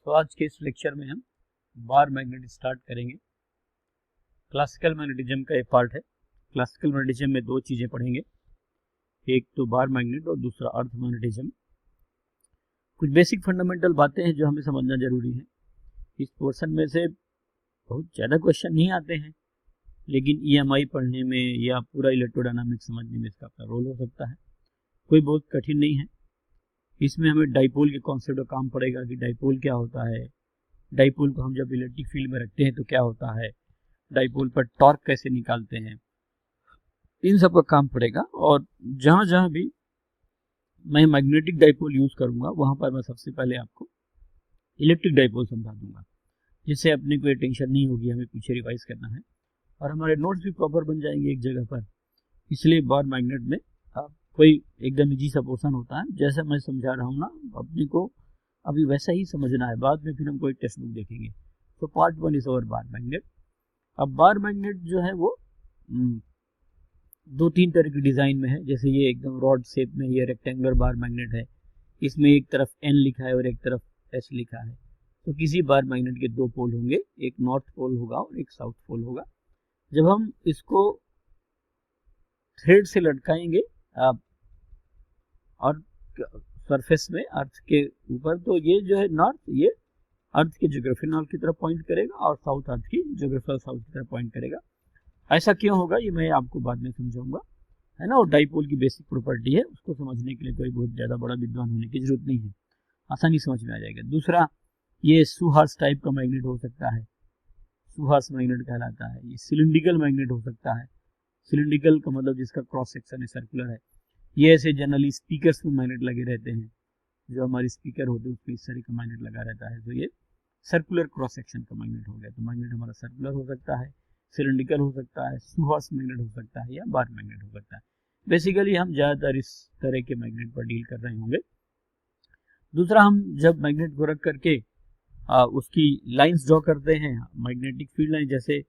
तो आज के इस लेक्चर में हम बार मैग्नेट स्टार्ट करेंगे। क्लासिकल मैग्नेटिज्म का एक पार्ट है। क्लासिकल मैग्नेटिज्म में दो चीज़ें पढ़ेंगे, एक तो बार मैग्नेट और दूसरा अर्थ मैग्नेटिज्म। कुछ बेसिक फंडामेंटल बातें हैं जो हमें समझना जरूरी है। इस पोर्शन में से बहुत ज़्यादा क्वेश्चन नहीं आते हैं, लेकिन EMI पढ़ने में या पूरा इलेक्ट्रोडायनामिक्स समझने में इसका अपना रोल हो सकता है। कोई बहुत कठिन नहीं है। इसमें हमें डाइपोल के कॉन्सेप्ट का काम पड़ेगा कि डाइपोल क्या होता है, डाइपोल को हम जब इलेक्ट्रिक फील्ड में रखते हैं तो क्या होता है, डाइपोल पर टॉर्क कैसे निकालते हैं, इन सब का काम पड़ेगा। और जहाँ जहाँ भी मैं मैग्नेटिक डाइपोल यूज़ करूँगा वहाँ पर मैं सबसे पहले आपको इलेक्ट्रिक डाइपोल समझा दूंगा, जिससे अपने को टेंशन नहीं होगी, हमें पीछे रिवाइज करना है और हमारे नोट्स भी प्रॉपर बन जाएंगे एक जगह पर। इसलिए बार मैग्नेट में कोई एकदम इजी सा पोर्शन होता है, जैसा मैं समझा रहा हूँ ना, अपने को अभी वैसा ही समझना है। बाद में फिर हम कोई टेक्स्ट बुक देखेंगे। तो part 1 is over bar magnet. अब बार मैग्नेट जो है वो दो तीन तरह की डिज़ाइन में है। जैसे ये एकदम रॉड शेप में ये रेक्टेंगुलर बार मैग्नेट है, इसमें एक तरफ N लिखा है और एक तरफ S लिखा है। तो किसी बार मैग्नेट के दो पोल होंगे, एक नॉर्थ पोल होगा और एक साउथ पोल होगा। जब हम इसको थ्रेड से लटकाएंगे और सरफेस में अर्थ के ऊपर, तो ये जो है नॉर्थ, ये अर्थ के ज्योग्राफिकल नॉर्थ की तरफ पॉइंट करेगा और साउथ अर्थ की ज्योग्राफिकल साउथ की तरफ पॉइंट करेगा। ऐसा क्यों होगा ये मैं आपको बाद में समझाऊंगा, है ना। और डाइपोल की बेसिक प्रॉपर्टी है, उसको समझने के लिए कोई बहुत ज़्यादा बड़ा विद्वान होने की जरूरत नहीं है, आसानी समझ में आ जाएगा। दूसरा, ये सुहार्स टाइप का मैग्नेट हो सकता है, सुहार्स मैग्नेट कहलाता है। ये सिलिंड्रिकल मैग्नेट हो सकता है। सिलिंड्रिकल का मतलब जिसका क्रॉस सेक्शन है सर्कुलर है। ये ऐसे जनरली स्पीकर्स में मैग्नेट लगे रहते हैं, जो हमारे स्पीकर होते हैं उस पर इस तरह का मैग्नेट लगा रहता है। तो ये सर्कुलर क्रॉस सेक्शन का मैग्नेट हो गया। तो मैग्नेट हमारा सर्कुलर हो सकता है, सिलिंड्रिकल हो सकता है, सुहार्स मैग्नेट हो सकता है या बार मैग्नेट हो सकता है। बेसिकली हम ज़्यादातर इस तरह के मैग्नेट पर डील कर रहे होंगे। दूसरा, हम जब मैग्नेट को रख करके उसकी लाइंस ड्रॉ करते हैं, मैग्नेटिक फील्ड लाइन, जैसे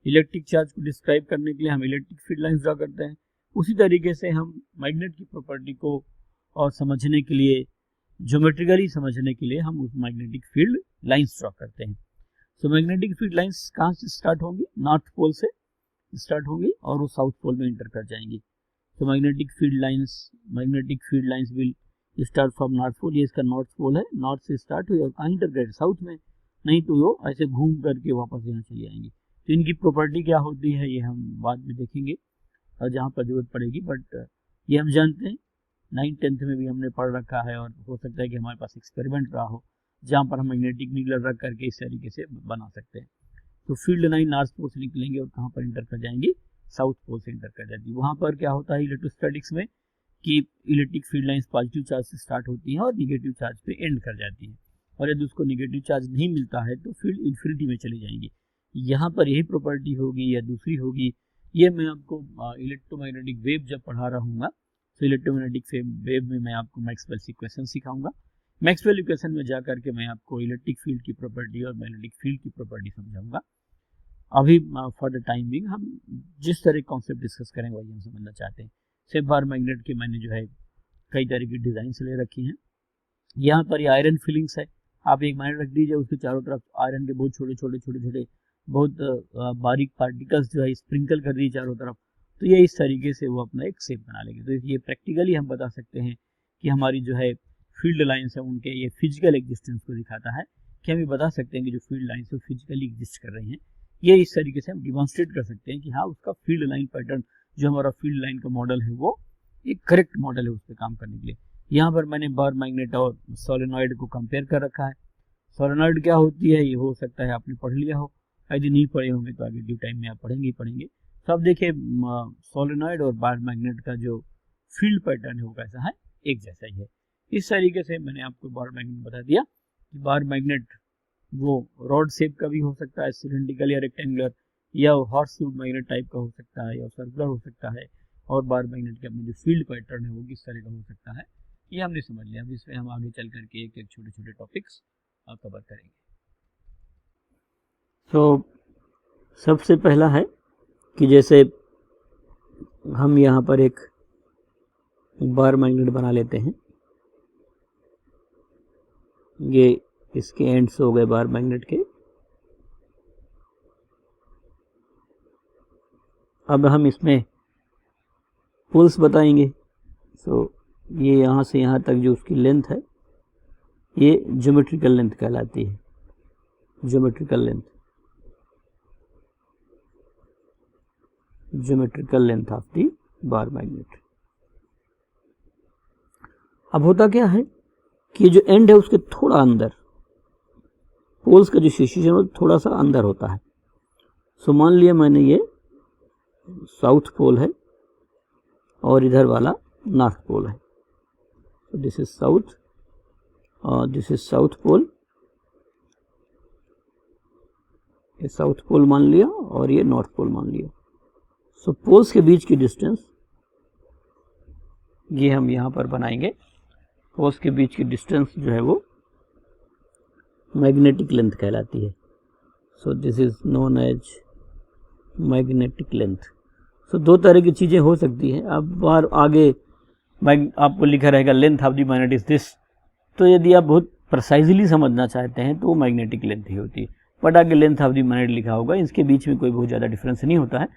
इलेक्ट्रिक चार्ज को डिस्क्राइब करने के लिए हम इलेक्ट्रिक फील्ड लाइंस ड्रॉ करते हैं, उसी तरीके से हम मैग्नेट की प्रॉपर्टी को और समझने के लिए, ज्योमेट्रिकली समझने के लिए हम उस मैग्नेटिक फील्ड लाइंस ड्रॉ करते हैं। तो मैग्नेटिक फील्ड लाइंस कहाँ से स्टार्ट होंगी? नॉर्थ पोल से स्टार्ट होंगी और वो साउथ पोल में इंटर कर जाएंगी। तो magnetic field lines will start from north pole. ये इसका नॉर्थ पोल है, नॉर्थ से स्टार्ट हुई और कहाँ इंटर कर साउथ में, नहीं तो वो ऐसे घूम करके वापस यहाँ चली आएंगी। तो इनकी प्रॉपर्टी क्या होती है ये हम बाद में देखेंगे और जहाँ पर जरूरत पड़ेगी, बट ये हम जानते हैं, 9th-10th में भी हमने पढ़ रखा है। और हो सकता है कि हमारे पास एक्सपेरिमेंट रहा हो जहाँ पर हम मैग्नेटिक नीडल रख करके इस तरीके से बना सकते हैं। तो फील्ड लाइन नॉर्थ पोल से निकलेंगे और कहाँ पर इंटर कर जाएंगी? साउथ पोल से इंटर कर जाती है। वहाँ पर क्या होता है इलेक्ट्रोस्टैटिक्स में कि electric field lines positive charge से स्टार्ट होती हैं और निगेटिव चार्ज पे एंड कर जाती हैं, और यदि उसको निगेटिव चार्ज नहीं मिलता है तो फील्ड इन्फिनिटी में चली जाएंगी। यहाँ पर यही प्रॉपर्टी होगी या दूसरी होगी, ये मैं आपको इलेक्ट्रोमैग्नेटिक वेव जब पढ़ा रहूँगा, तो इलेक्ट्रोमैग्नेटिक वेव में मैं आपको मैक्सवेल इक्वेशन सिखाऊंगा। मैक्सवेल इक्वेशन में जा करके मैं आपको इलेक्ट्रिक फील्ड की प्रॉपर्टी और मैग्नेटिक फील्ड की प्रॉपर्टी समझाऊंगा। अभी फॉर द टाइम बिंग हम जिस तरह कॉन्सेप्ट डिस्कस करेंगे वही हम समझना चाहते हैं। सिर्फ बार मैग्नेट के मैंने जो है कई तरह की डिज़ाइन से ले रखी हैं। यहाँ पर ये आयरन फिलिंग्स है, आप एक मैग्नेट रख दीजिए, उसके चारों तरफ आयरन के बहुत छोटे छोटे बहुत बारीक पार्टिकल्स जो है स्प्रिंकल कर दिए चारों तरफ, तो ये इस तरीके से वो अपना एक शेप बना लेंगे। तो ये प्रैक्टिकली हम बता सकते हैं कि हमारी जो है फील्ड लाइन्स है उनके ये फिजिकल एग्जिस्टेंस को दिखाता है, कि हम ये बता सकते हैं कि जो फील्ड लाइन्स है फिजिकली एग्जिस्ट कर रही हैं। ये इस तरीके से हम डिमॉन्स्ट्रेट कर सकते हैं कि हाँ, उसका फील्ड लाइन पैटर्न, जो हमारा फील्ड लाइन का मॉडल है वो एक करेक्ट मॉडल है उस पर काम करने के लिए। यहाँ पर मैंने बार मैग्नेट और सोलेनॉइड को कंपेयर कर रखा है। सोलेनॉइड क्या होती है ये हो सकता है आपने पढ़ लिया हो, यदि नहीं पढ़े होंगे तो आगे ड्यू टाइम में आप पढ़ेंगे। तो अब देखिए सोलेनॉइड और बार मैग्नेट का जो फील्ड पैटर्न है वो कैसा है, एक जैसा ही है। इस तरीके से मैंने आपको बार मैग्नेट बता दिया कि बार मैग्नेट वो रॉड शेप का भी हो सकता है, सिलिंड्रिकल या रेक्टेंगुलर, या हॉर्स शूट मैग्नेट टाइप का हो सकता है, या सर्कुलर हो सकता है। और बार मैग्नेट के अपने जो फील्ड पैटर्न है वो किस तरह का हो सकता है ये हमने समझ लिया। अब इसमें हम आगे चल करके एक एक छोटे छोटे टॉपिक्स कवर करेंगे। तो सबसे पहला है कि जैसे हम यहाँ पर एक बार मैग्नेट बना लेते हैं, ये इसके एंड्स हो गए बार मैग्नेट के। अब हम इसमें पोल्स बताएंगे। सो ये यहाँ से यहाँ तक जो उसकी लेंथ है ये ज्योमेट्रिकल लेंथ कहलाती है, geometrical length, geometrical length of the bar magnet. अब होता क्या है कि जो एंड है उसके थोड़ा अंदर पोल्स का जो सिचुएशन है थोड़ा सा अंदर होता है। सो मान लिया मैंने ये साउथ पोल है और इधर वाला नॉर्थ पोल है। So this is south, this is south pole, ये साउथ पोल मान लिया और ये नॉर्थ पोल मान लिया। सो पोल्स के बीच की डिस्टेंस ये हम यहाँ पर बनाएंगे। पोल्स के बीच की डिस्टेंस जो है वो मैग्नेटिक लेंथ कहलाती है। So this is known as magnetic length. So दो तरह की चीज़ें हो सकती हैं। अब बार आगे आपको लिखा रहेगा length of the magnet is this, तो यदि आप बहुत प्रिसाइजली समझना चाहते हैं तो वो मैग्नेटिक लेंथ ही होती है। बट आगे लेंथ ऑफ द मैग्नेट लिखा होगा, इसके बीच में कोई बहुत ज़्यादा डिफरेंस नहीं होता है।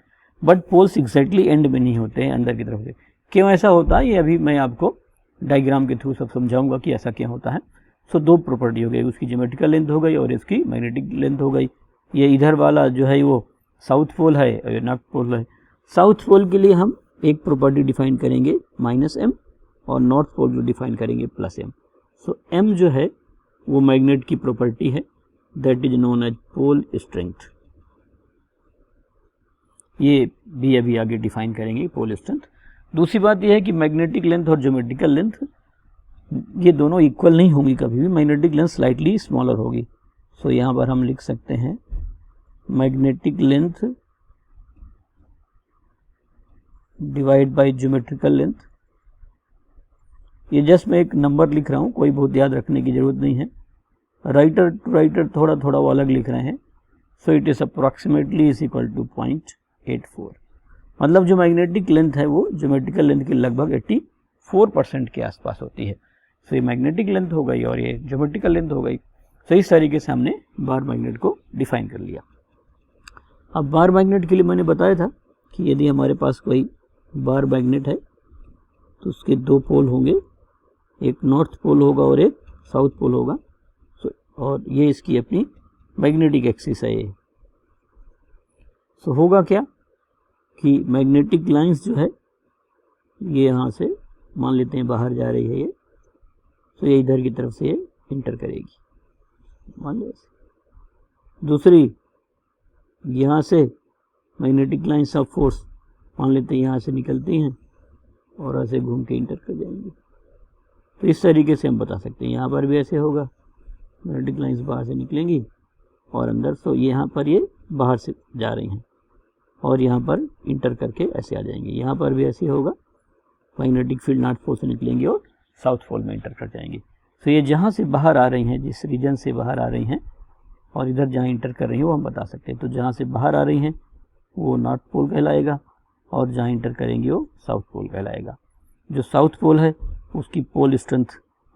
बट पोल्स एग्जैक्टली एंड में नहीं होते हैं, अंदर की तरफ से। क्यों ऐसा होता है ये अभी मैं आपको डायग्राम के थ्रू सब समझाऊंगा कि ऐसा क्यों होता है। सो दो प्रॉपर्टी हो गई, उसकी ज्योमेट्रिकल लेंथ हो गई और इसकी मैग्नेटिक लेंथ हो गई। ये इधर वाला जो है वो साउथ पोल है और ये नॉर्थ पोल है। साउथ पोल के लिए हम एक प्रॉपर्टी डिफाइन करेंगे -m और नॉर्थ पोल को डिफाइन करेंगे +m। सो m जो है वो मैग्नेट की प्रॉपर्टी है, that is known as pole strength. ये भी अभी आगे डिफाइन करेंगे पोल स्ट्रेंथ। दूसरी बात यह है कि मैग्नेटिक लेंथ और ज्योमेट्रिकल लेंथ ये दोनों इक्वल नहीं होंगी कभी भी, मैग्नेटिक लेंथ स्लाइटली स्मॉलर होगी। सो यहाँ पर हम लिख सकते हैं magnetic length divide by geometrical length. ये जस्ट मैं एक नंबर लिख रहा हूँ, कोई बहुत याद रखने की जरूरत नहीं है। राइटर टू राइटर थोड़ा थोड़ा वो अलग लिख रहे हैं। So it is approximately is equal to 0.84। मतलब जो मैग्नेटिक लेंथ है वो ज्योमेट्रिकल लेंथ के लगभग 84% के आसपास होती है। सो ये मैग्नेटिक लेंथ हो गई और ये ज्योमेट्रिकल लेंथ हो गई। सो इस तरीके से हमने बार मैग्नेट को डिफाइन कर लिया। अब बार मैग्नेट के लिए मैंने बताया था कि यदि हमारे पास कोई बार मैग्नेट है तो उसके दो पोल होंगे, एक नॉर्थ पोल होगा और एक साउथ पोल होगा। और ये इसकी अपनी मैग्नेटिक एक्सिस है ये। सो होगा क्या कि मैग्नेटिक लाइंस जो है ये यहाँ से मान लेते हैं बाहर जा रही है ये, तो ये इधर की तरफ से ये इंटर करेगी, मान लो। दूसरी यहाँ से मैग्नेटिक लाइंस ऑफ फोर्स मान लेते हैं यहाँ से निकलती हैं और ऐसे घूम के इंटर कर जाएंगी। तो इस तरीके से हम बता सकते हैं। यहाँ पर भी ऐसे होगा, मैग्नेटिक लाइंस बाहर से निकलेंगी और अंदर। तो यहाँ पर ये बाहर से जा रही हैं और यहाँ पर इंटर करके ऐसे आ जाएंगे। यहाँ पर भी ऐसे होगा, मैग्नेटिक फील्ड नॉर्थ पोल से निकलेंगी और साउथ पोल में इंटर कर जाएंगी। तो ये जहाँ से बाहर आ रही हैं, जिस रीजन से बाहर आ रही हैं और इधर जहाँ इंटर कर रही हैं वो हम बता सकते हैं। तो जहाँ से बाहर आ रही हैं वो नॉर्थ पोल कहलाएगा और जहाँ इंटर करेंगे वो साउथ पोल कहलाएगा। जो साउथ पोल है उसकी पोल स्ट्रेंथ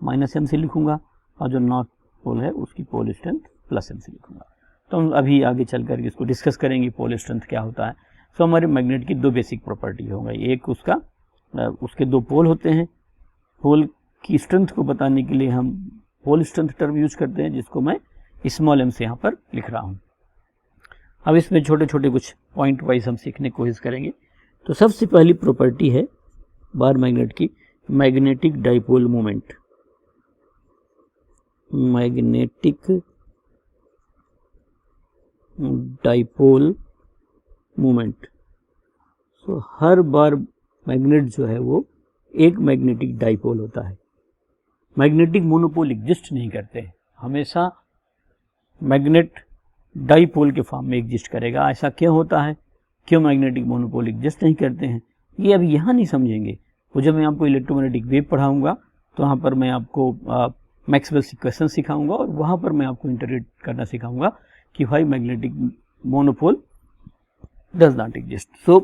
-m से लिखूंगा और जो नॉर्थ पोल है उसकी पोल स्ट्रेंथ +m से लिखूंगा। तो हम अभी आगे चल करके इसको डिस्कस करेंगे पोल स्ट्रेंथ क्या होता है। सो हमारे मैग्नेट की दो बेसिक प्रॉपर्टी हो गई। एक उसके दो पोल होते हैं। पोल की स्ट्रेंथ को बताने के लिए हम पोल स्ट्रेंथ टर्म यूज करते हैं, जिसको मैं m से यहाँ पर लिख रहा हूँ। अब इसमें छोटे छोटे कुछ पॉइंट वाइज हम सीखने की कोशिश करेंगे। तो सबसे पहली प्रॉपर्टी है बार मैग्नेट की magnetic dipole moment. Magnetic dipole moment. So हर बार मैग्नेट जो है वो एक मैग्नेटिक डाइपोल होता है। मैग्नेटिक मोनोपोल एग्जिस्ट नहीं करते, हमेशा मैग्नेट डाइपोल के फॉर्म में एग्जिस्ट करेगा। ऐसा क्यों होता है, क्यों मैग्नेटिक मोनोपोल एग्जिस्ट नहीं करते हैं, ये अभी यहाँ नहीं समझेंगे। वो जब मैं आपको इलेक्ट्रोमैग्नेटिक वेव पढ़ाऊंगा तो वहाँ पर मैं आपको मैक्सवेल्स इक्वेशन सिखाऊंगा और वहाँ पर मैं आपको इंटरप्रेट करना सिखाऊंगा कि why magnetic monopole does not exist. So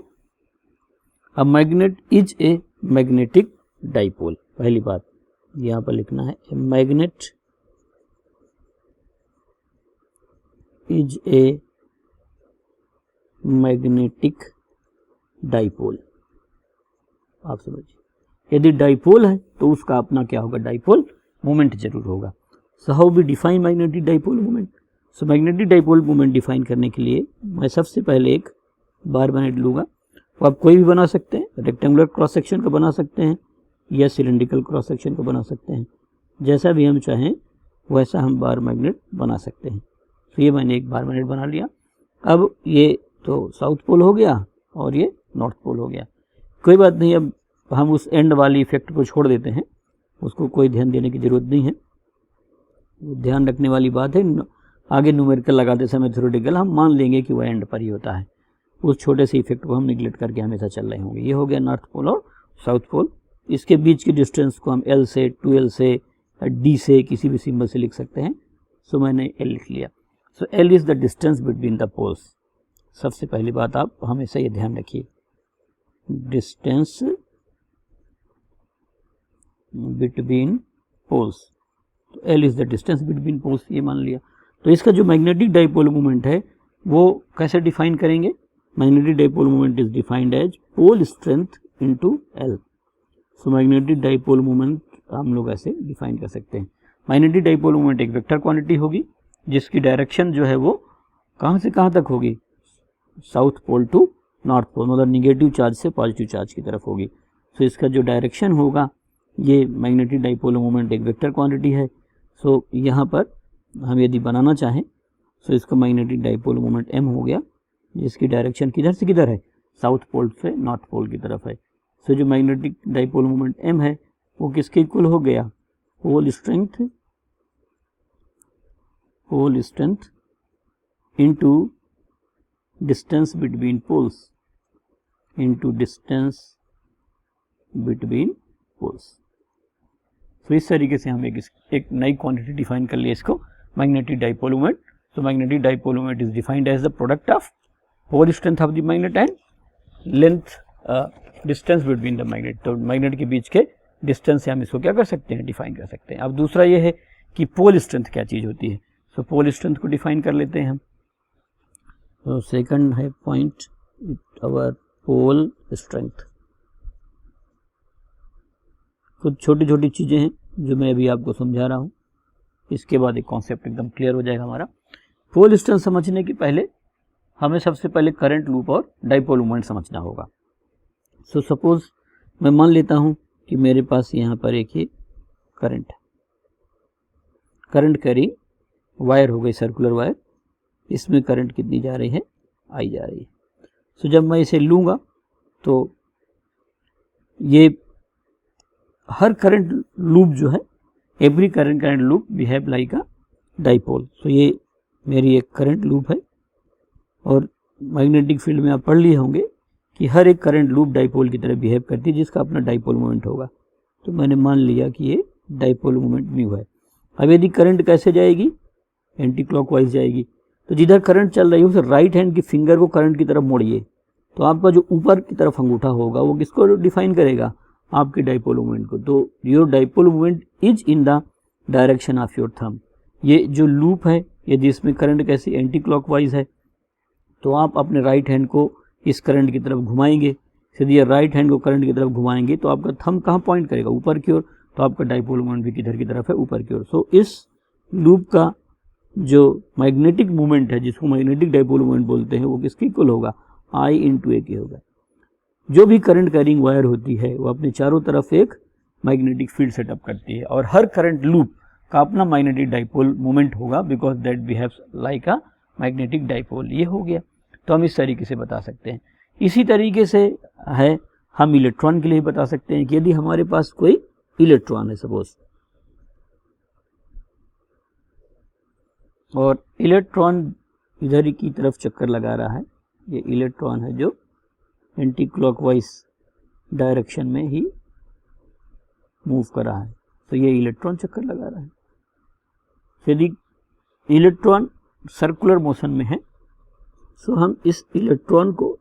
a magnet is a magnetic dipole. पहली बात यहाँ पर लिखना है, a magnet is a magnetic dipole. आप समझिए, यदि डाइपोल है तो उसका अपना क्या होगा, डाइपोल मोमेंट जरूर होगा। So how we define magnetic dipole moment. So magnetic dipole moment define करने के लिए मैं सबसे पहले एक बार मैग्नेट लूँगा। वो आप कोई भी बना सकते हैं, रेक्टेंगुलर क्रॉस सेक्शन का बना सकते हैं या सिलेंड्रिकल क्रॉस सेक्शन का बना सकते हैं, जैसा भी हम चाहें वैसा हम बार मैग्नेट बना सकते हैं। तो ये मैंने एक बार मैग्नेट बना लिया। अब ये तो साउथ पोल हो गया और ये नॉर्थ पोल हो गया, कोई बात नहीं। अब हम उस एंड वाली इफेक्ट को छोड़ देते हैं, उसको कोई ध्यान देने की ज़रूरत नहीं है। ध्यान रखने वाली बात है, आगे न्यूमेरिकल लगाते समय थ्योरेटिकल हम मान लेंगे कि वह एंड पर ही होता है। उस छोटे से इफेक्ट को हम निगलेक्ट करके हमेशा चल रहे होंगे। ये हो गया नॉर्थ पोल और साउथ पोल। इसके बीच की डिस्टेंस को हम L से 2L से D से किसी भी सिंबल से लिख सकते हैं। सो मैंने L लिख लिया। So L is the distance between the poles. सबसे पहली बात आप हमेशा ये ध्यान रखिए, डिस्टेंस बिटवीन पोल्स। तो L is the distance between poles, ये मान लिया। तो इसका जो मैग्नेटिक डाइपोल मोमेंट है वो कैसे डिफाइन करेंगे। Magnetic dipole moment is defined as pole strength into L। So magnetic dipole moment हम लोग ऐसे डिफाइन कर सकते हैं। मैग्नेटिक डाइपोल मोमेंट एक वेक्टर क्वांटिटी होगी जिसकी डायरेक्शन जो है वो कहाँ से कहाँ तक होगी, south pole to north pole, मतलब निगेटिव चार्ज से पॉजिटिव चार्ज की तरफ होगी। सो इसका जो डायरेक्शन होगा, ये मैग्नेटिक डाइपोल मोमेंट एक वेक्टर क्वांटिटी है। सो यहाँ पर हम यदि बनाना चाहें सो इसका मैग्नेटिक डाइपोल मोमेंट m हो गया, जिसकी डायरेक्शन किधर से किधर है, साउथ पोल से नॉर्थ पोल की तरफ है। सो जो मैग्नेटिक डाइपोल मोमेंट m है वो किसके इक्वल हो गया, pole strength into distance between poles, तो इस तरीके से हम एक नई क्वांटिटी डिफाइन कर लिए इसको, magnetic dipole moment. So magnetic dipole moment is defined as the product of pole strength of the magnet and length distance between the magnet. तो मैग्नेट के बीच के डिस्टेंस से हम इसको क्या कर सकते हैं, डिफाइन कर सकते हैं। अब दूसरा ये है कि पोल स्ट्रेंथ क्या चीज़ होती है। सो पोल स्ट्रेंथ को डिफाइन कर लेते हैं हम। तो सेकंड है पॉइंट, आवर पोल स्ट्रेंथ। कुछ छोटी छोटी चीज़ें हैं जो मैं अभी आपको समझा रहा हूँ, इसके बाद एक कॉन्सेप्ट एकदम क्लियर हो जाएगा हमारा। पोल स्ट्रेंथ समझने के पहले हमें सबसे पहले करंट लूप और डाइपोल मोमेंट समझना होगा। सो सपोज मैं मान लेता हूँ कि मेरे पास यहाँ पर एक ही करंट कैरिंग वायर हो गई, सर्कुलर वायर। इसमें करंट कितनी जा रही है, आई जा रही है। सो जब मैं इसे लूँगा तो ये हर करंट लूप जो है, every current loop behave like a dipole. So ये मेरी एक करंट लूप है और मैग्नेटिक फील्ड में आप पढ़ लिए होंगे कि हर एक करंट लूप डाइपोल की तरह बिहेव करती है, जिसका अपना डाइपोल मोमेंट होगा। तो मैंने मान लिया कि ये डाइपोल मोमेंट म्यू है। अब यदि करंट कैसे जाएगी, एंटी क्लॉकवाइज जाएगी। तो जिधर करंट चल रही है उस राइट हैंड की फिंगर को करंट की तरफ मोड़िए, तो आपका जो ऊपर की तरफ अंगूठा होगा वो किसको डिफाइन करेगा, आपके डाइपोल मोमेंट को। तो your dipole moment is in the direction of your thumb. ये जो लूप है, यदि इसमें करंट कैसी एंटी क्लॉकवाइज है तो आप अपने राइट हैंड को इस करंट की तरफ घुमाएंगे। यदि ये राइट हैंड को करंट की तरफ घुमाएंगे तो आपका थंब कहाँ पॉइंट करेगा, ऊपर की ओर। तो आपका डाइपोल मोमेंट भी किधर की तरफ है, ऊपर की ओर। सो इस लूप का जो मैग्नेटिक मोमेंट है, जिसको मैग्नेटिक डाइपोल मोमेंट बोलते हैं, वो किसके इक्वल होगा, I × A के होगा। जो भी करंट कैरिंग वायर होती है वो अपने चारों तरफ एक मैग्नेटिक फील्ड सेटअप करती है और हर करंट लूप का अपना मैग्नेटिक डाइपोल मोमेंट होगा, because that behaves like a magnetic dipole. ये हो गया। तो हम इस तरीके से बता सकते हैं। इसी तरीके से है हम इलेक्ट्रॉन के लिए बता सकते हैं कि यदि हमारे पास कोई इलेक्ट्रॉन है सपोज, और इलेक्ट्रॉन इधर की तरफ चक्कर लगा रहा है, ये इलेक्ट्रॉन है जो एंटी क्लॉकवाइज डायरेक्शन में ही मूव कर रहा है। तो ये इलेक्ट्रॉन चक्कर लगा रहा है। यदि इलेक्ट्रॉन सर्कुलर मोशन में है तो हम इस इलेक्ट्रॉन को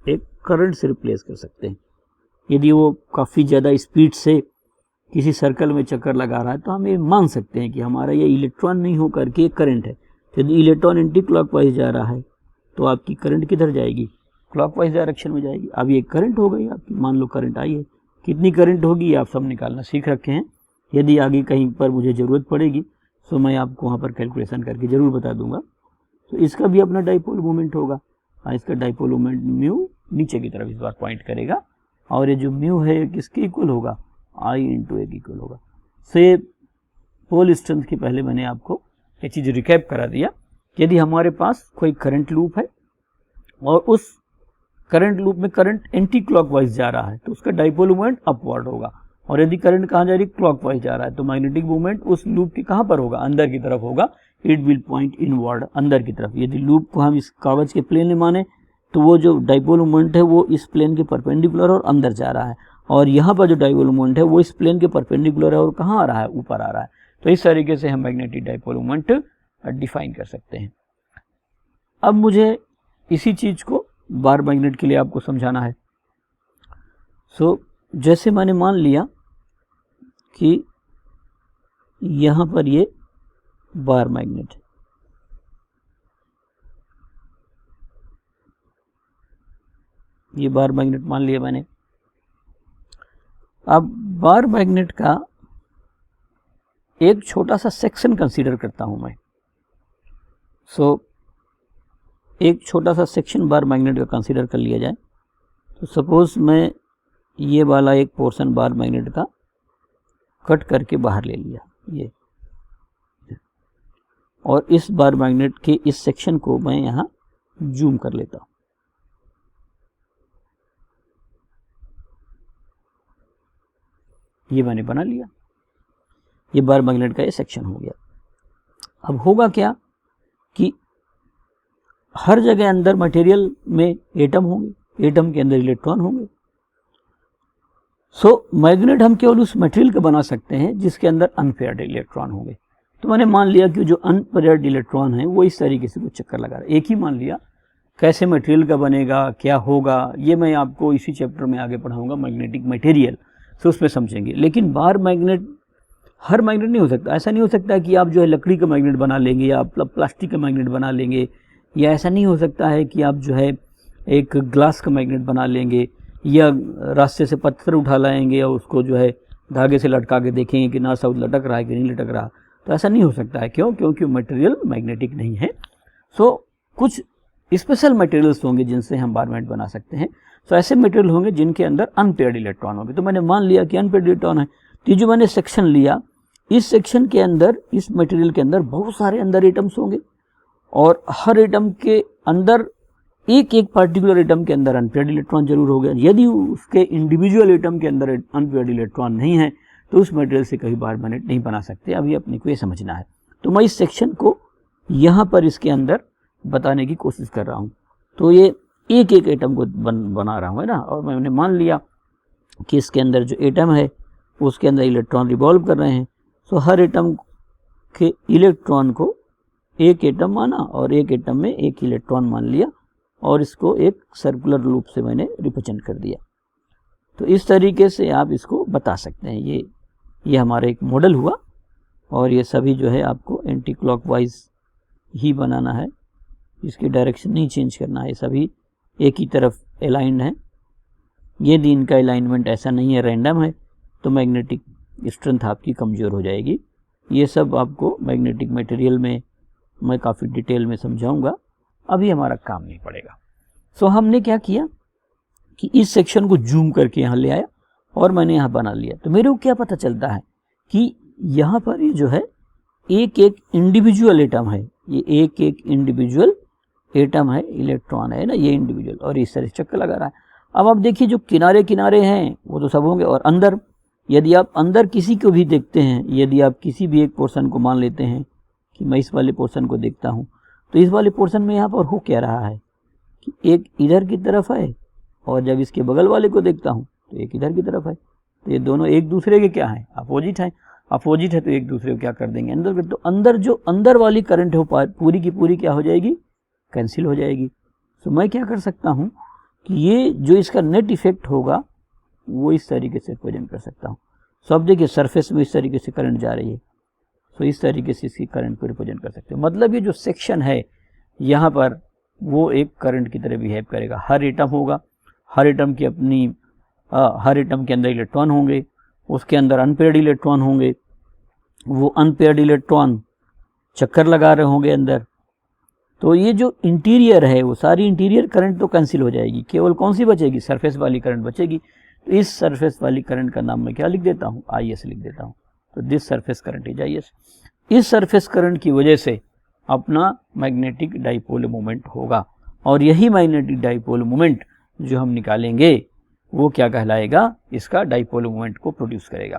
एक करंट से रिप्लेस कर सकते हैं। यदि वो काफ़ी ज़्यादा स्पीड से किसी सर्कल में चक्कर लगा रहा है तो हम ये मान सकते हैं कि हमारा ये इलेक्ट्रॉन नहीं होकर के एक करंट है। यदि इलेक्ट्रॉन एंटी क्लॉकवाइज जा रहा है तो आपकी करंट किधर जाएगी, क्लॉकवाइज डायरेक्शन में जाएगी। अब ये करंट हो गई आपकी, मान लो करंट आई है, कितनी करंट होगी आप सब निकालना सीख रखे हैं। यदि आगे कहीं पर मुझे ज़रूरत पड़ेगी तो मैं आपको वहाँ पर कैलकुलेशन करके ज़रूर बता दूंगा। तो इसका भी अपना डाइपोल मोमेंट होगा, इसका डाइपोल मोमेंट म्यू नीचे की तरफ इस बार पॉइंट करेगा, और ये जो म्यू है किसके इक्वल होगा, आई इंटू ए के इक्वल होगा। सो ये पोल स्ट्रेंथ की पहले मैंने आपको ये चीज़ रिकैप करा दिया। यदि हमारे पास कोई करंट लूप है और उस करंट लूप में करंट एंटी क्लॉकवाइज जा रहा है तो उसका डाइपोल मोमेंट अपवर्ड होगा, और यदि करंट कहाँ जा रही है, क्लॉकवाइज जा रहा है, तो मैग्नेटिक मोमेंट उस लूप के कहाँ पर होगा, अंदर की तरफ होगा। इट विल पॉइंट इनवर्ड, अंदर की तरफ। यदि लूप को हम इस कागज के प्लेन में माने तो वो जो डाइपोल मोमेंट है वो इस प्लेन के परपेंडिकुलर और अंदर जा रहा है, और यहाँ पर जो डाइपोल मोमेंट है वो इस प्लेन के परपेंडिकुलर है और कहाँ आ रहा है, ऊपर आ रहा है। तो इस तरीके से हम मैग्नेटिक डाइपोल मोमेंट डिफाइन कर सकते हैं। अब मुझे इसी चीज़ को बार मैग्नेट के लिए आपको समझाना है। सो जैसे मैंने मान लिया कि यहाँ पर ये बार मैग्नेट है, ये बार मैग्नेट मान लिया मैंने। अब बार मैग्नेट का एक छोटा सा सेक्शन कंसीडर करता हूं मैं। एक छोटा सा सेक्शन बार मैग्नेट का कंसीडर कर लिया जाए। तो सपोज मैं ये वाला एक पोर्शन बार मैग्नेट का कट करके बाहर ले लिया ये, और इस बार मैग्नेट के इस सेक्शन को मैं यहाँ जूम कर लेता हूँ। ये मैंने बना लिया, ये बार मैग्नेट का ये सेक्शन हो गया। अब होगा क्या कि हर जगह अंदर मटेरियल में एटम होंगे, एटम के अंदर इलेक्ट्रॉन होंगे। मैग्नेट हम केवल उस मटेरियल का बना सकते हैं जिसके अंदर अनपेयर्ड इलेक्ट्रॉन होंगे। तो मैंने मान लिया कि जो अनपेयर्ड इलेक्ट्रॉन है वो इस तरीके से कुछ चक्कर लगा रहा है। एक ही मान लिया, कैसे मटेरियल का बनेगा, क्या होगा, ये मैं आपको इसी चैप्टर में आगे पढ़ाऊंगा, मैग्नेटिक मटेरियल। तो उसमें समझेंगे। लेकिन बार मैग्नेट हर मैग्नेट नहीं हो सकता। ऐसा नहीं हो सकता कि आप जो है लकड़ी का मैग्नेट बना लेंगे या प्लास्टिक का मैग्नेट बना लेंगे, या ऐसा नहीं हो सकता है कि आप जो है एक ग्लास का मैग्नेट बना लेंगे, या रास्ते से पत्थर उठा लाएंगे और उसको जो है धागे से लटका के देखेंगे कि ना साउथ लटक रहा है कि नहीं लटक रहा। तो ऐसा नहीं हो सकता है। क्यों? क्योंकि मटेरियल मैग्नेटिक नहीं है। कुछ स्पेशल मटेरियल्स होंगे जिनसे हम बार मैग्नेट बना सकते हैं। ऐसे मटेरियल होंगे जिनके अंदर अनपेयर्ड इलेक्ट्रॉन होंगे। तो मैंने मान लिया कि अनपेयर्ड इलेक्ट्रॉन है, तो जो मैंने सेक्शन लिया, इस सेक्शन के अंदर, इस मटेरियल के अंदर बहुत सारे अंदर एटम्स होंगे, और हर एटम के अंदर एक एक पार्टिकुलर एटम के अंदर अनपेयर्ड इलेक्ट्रॉन जरूर हो गया। यदि उसके इंडिविजुअल एटम के अंदर अनपेयर्ड इलेक्ट्रॉन नहीं है तो उस मटेरियल से कभी बार मैग्नेट नहीं बना सकते। अभी अपने को ये समझना है। तो मैं इस सेक्शन को यहाँ पर इसके अंदर बताने की कोशिश कर रहा हूँ। तो ये एक एक एटम को बना रहा हूँ, है ना। और मैंने मान लिया कि इसके अंदर जो एटम है उसके अंदर इलेक्ट्रॉन रिवॉल्व कर रहे हैं। हर एटम के इलेक्ट्रॉन को एक एटम माना और एक एटम में एक इलेक्ट्रॉन मान लिया, और इसको एक सर्कुलर लूप से मैंने रिप्रेजेंट कर दिया। तो इस तरीके से आप इसको बता सकते हैं। ये हमारा एक मॉडल हुआ, और ये सभी जो है आपको एंटी क्लॉकवाइज ही बनाना है, इसकी डायरेक्शन नहीं चेंज करना है। सभी एक ही तरफ अलाइंड है। यदि इनका अलाइनमेंट ऐसा नहीं है, रैंडम है, तो मैग्नेटिक स्ट्रेंथ आपकी कमज़ोर हो जाएगी। ये सब आपको मैग्नेटिक मटेरियल में मैं काफ़ी डिटेल में समझाऊंगा, अभी हमारा काम नहीं पड़ेगा। हमने क्या किया कि इस सेक्शन को जूम करके यहाँ ले आया और मैंने यहाँ बना लिया। तो मेरे को क्या पता चलता है कि यहाँ पर ये जो है एक एक इंडिविजुअल एटम है, ये एक एक इंडिविजुअल एटम है, इलेक्ट्रॉन है ना, ये इंडिविजुअल, और इस तरह से चक्कर लगा रहा है। अब आप देखिए जो किनारे किनारे हैं वो तो सब होंगे, और अंदर यदि आप अंदर किसी को भी देखते हैं, यदि आप किसी भी एक पोर्शन को मान लेते हैं कि मैं इस वाले पोर्शन को देखता हूँ, तो इस वाले पोर्शन में यहाँ पर हो क्या रहा है कि एक इधर की तरफ है, और जब इसके बगल वाले को देखता हूँ तो एक इधर की तरफ है। तो ये दोनों एक दूसरे के क्या हैं, अपोजिट हैं। अपोजिट है तो एक दूसरे को क्या कर देंगे, अंदर। तो अंदर जो अंदर वाली करंट हो पूरी की पूरी क्या हो जाएगी, कैंसिल हो जाएगी। तो मैं क्या कर सकता हूँ कि ये जो इसका नेट इफेक्ट होगा वो इस तरीके से प्रेजेंट कर सकता हूँ। अब देखिए सरफेस में इस तरीके से करंट जा रही है, सो इस तरीके से इसकी करंट को रिप्रेजेंट कर सकते हैं। मतलब ये जो सेक्शन है यहाँ पर वो एक करंट की तरह बिहेव करेगा। हर एटम होगा, हर एटम की अपनी हर एटम के अंदर इलेक्ट्रॉन होंगे, उसके अंदर अनपेयर्ड इलेक्ट्रॉन होंगे, वो अनपेयर्ड इलेक्ट्रॉन चक्कर लगा रहे होंगे अंदर। तो ये जो इंटीरियर है वो सारी इंटीरियर करंट तो कैंसिल हो जाएगी, केवल कौन सी बचेगी, सरफेस वाली करंट बचेगी। तो इस सरफेस वाली करंट का नाम मैं क्या लिख देता हूँ, IS लिख देता हूँ। तो this surface current is IS। इस सरफेस करंट की वजह से अपना मैग्नेटिक डाइपोल मोमेंट होगा, और यही मैग्नेटिक डाइपोल मोमेंट जो हम निकालेंगे वो क्या कहलाएगा, इसका डाइपोल मोमेंट को प्रोड्यूस करेगा।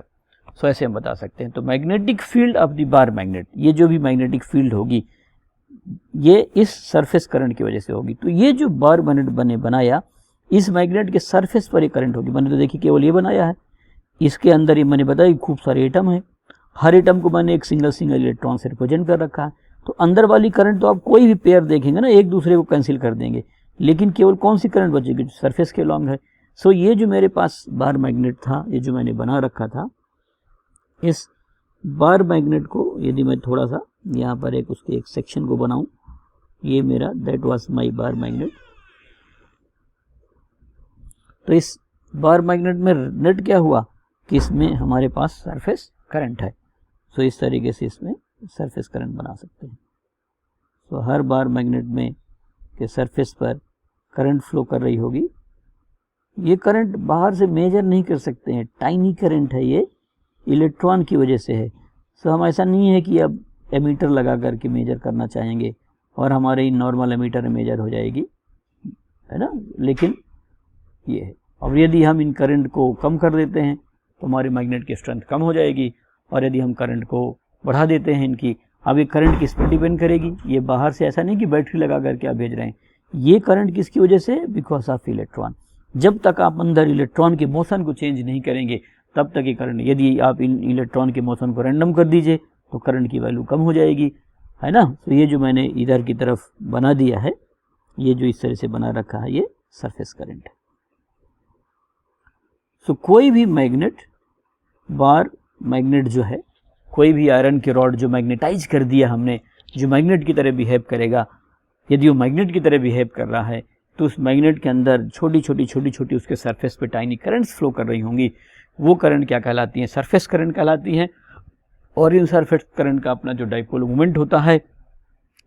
सो ऐसे हम बता सकते हैं। तो magnetic field of the bar magnet, ये जो भी मैग्नेटिक फील्ड होगी ये इस सरफेस करंट की वजह से होगी। तो ये जो बार मैग्नेट बनाया, इस मैग्नेट के सरफेस पर ये करंट होगी। मैंने तो देखिए केवल ये बनाया है, इसके अंदर ये मैंने बताया खूब सारे एटम है, हर एटम को मैंने एक सिंगल इलेक्ट्रॉन से रिप्रेजेंट कर रखा है। तो अंदर वाली करंट तो आप कोई भी पेयर देखेंगे ना एक दूसरे को कैंसिल कर देंगे, लेकिन केवल कौन सी करंट बचेगी, जो सरफेस के अलॉन्ग है। सो ये जो मेरे पास बार मैग्नेट था, ये जो मैंने बना रखा था, इस बार मैग्नेट को यदि मैं थोड़ा सा यहाँ पर एक उसके एक सेक्शन को बनाऊं, ये मेरा that was my bar magnet. तो इस बार मैग्नेट में नेट क्या हुआ कि इसमें हमारे पास सरफेस करंट है। सो इस तरीके से इसमें सरफेस करंट बना सकते हैं। तो हर बार मैग्नेट में के सरफेस पर करंट फ्लो कर रही होगी। ये करंट बाहर से मेजर नहीं कर सकते हैं, टाइनी करंट है, ये इलेक्ट्रॉन की वजह से है। सो हम ऐसा नहीं है कि अब एमीटर लगा करके मेजर करना चाहेंगे और हमारे नॉर्मल एमीटर में मेजर हो जाएगी, है ना, लेकिन ये है। और यदि हम इन करंट को कम कर देते हैं तो हमारे मैग्नेट की स्ट्रेंथ कम हो जाएगी, और यदि हम करंट को बढ़ा देते हैं इनकी, अब ये करंट किस पर डिपेंड करेगी, ये बाहर से ऐसा नहीं कि बैटरी लगा करके आप भेज रहे हैं, ये करंट किसकी वजह से, बिकॉज ऑफ इलेक्ट्रॉन। जब तक आप अंदर इलेक्ट्रॉन के मोशन को चेंज नहीं करेंगे तब तक ये करंट, यदि आप इन इलेक्ट्रॉन के मोशन को रैंडम कर दीजिए तो करंट की वैल्यू कम हो जाएगी, है ना। तो ये जो मैंने इधर की तरफ बना दिया है, ये जो इस तरह से बना रखा है, ये सरफेस करंट है। सो कोई भी मैग्नेट, बार मैग्नेट जो है, कोई भी आयरन के रॉड जो मैग्नेटाइज कर दिया हमने, जो मैग्नेट की तरह बिहेव करेगा, यदि वो मैग्नेट की तरह बिहेव कर रहा है तो उस मैग्नेट के अंदर छोटी छोटी उसके सरफेस पे टाइनी करंट्स फ्लो कर रही होंगी। वो करंट क्या कहलाती हैं, सरफेस करंट कहलाती हैं। और इन सरफेस करंट का अपना जो डाइपोल मोमेंट होता है,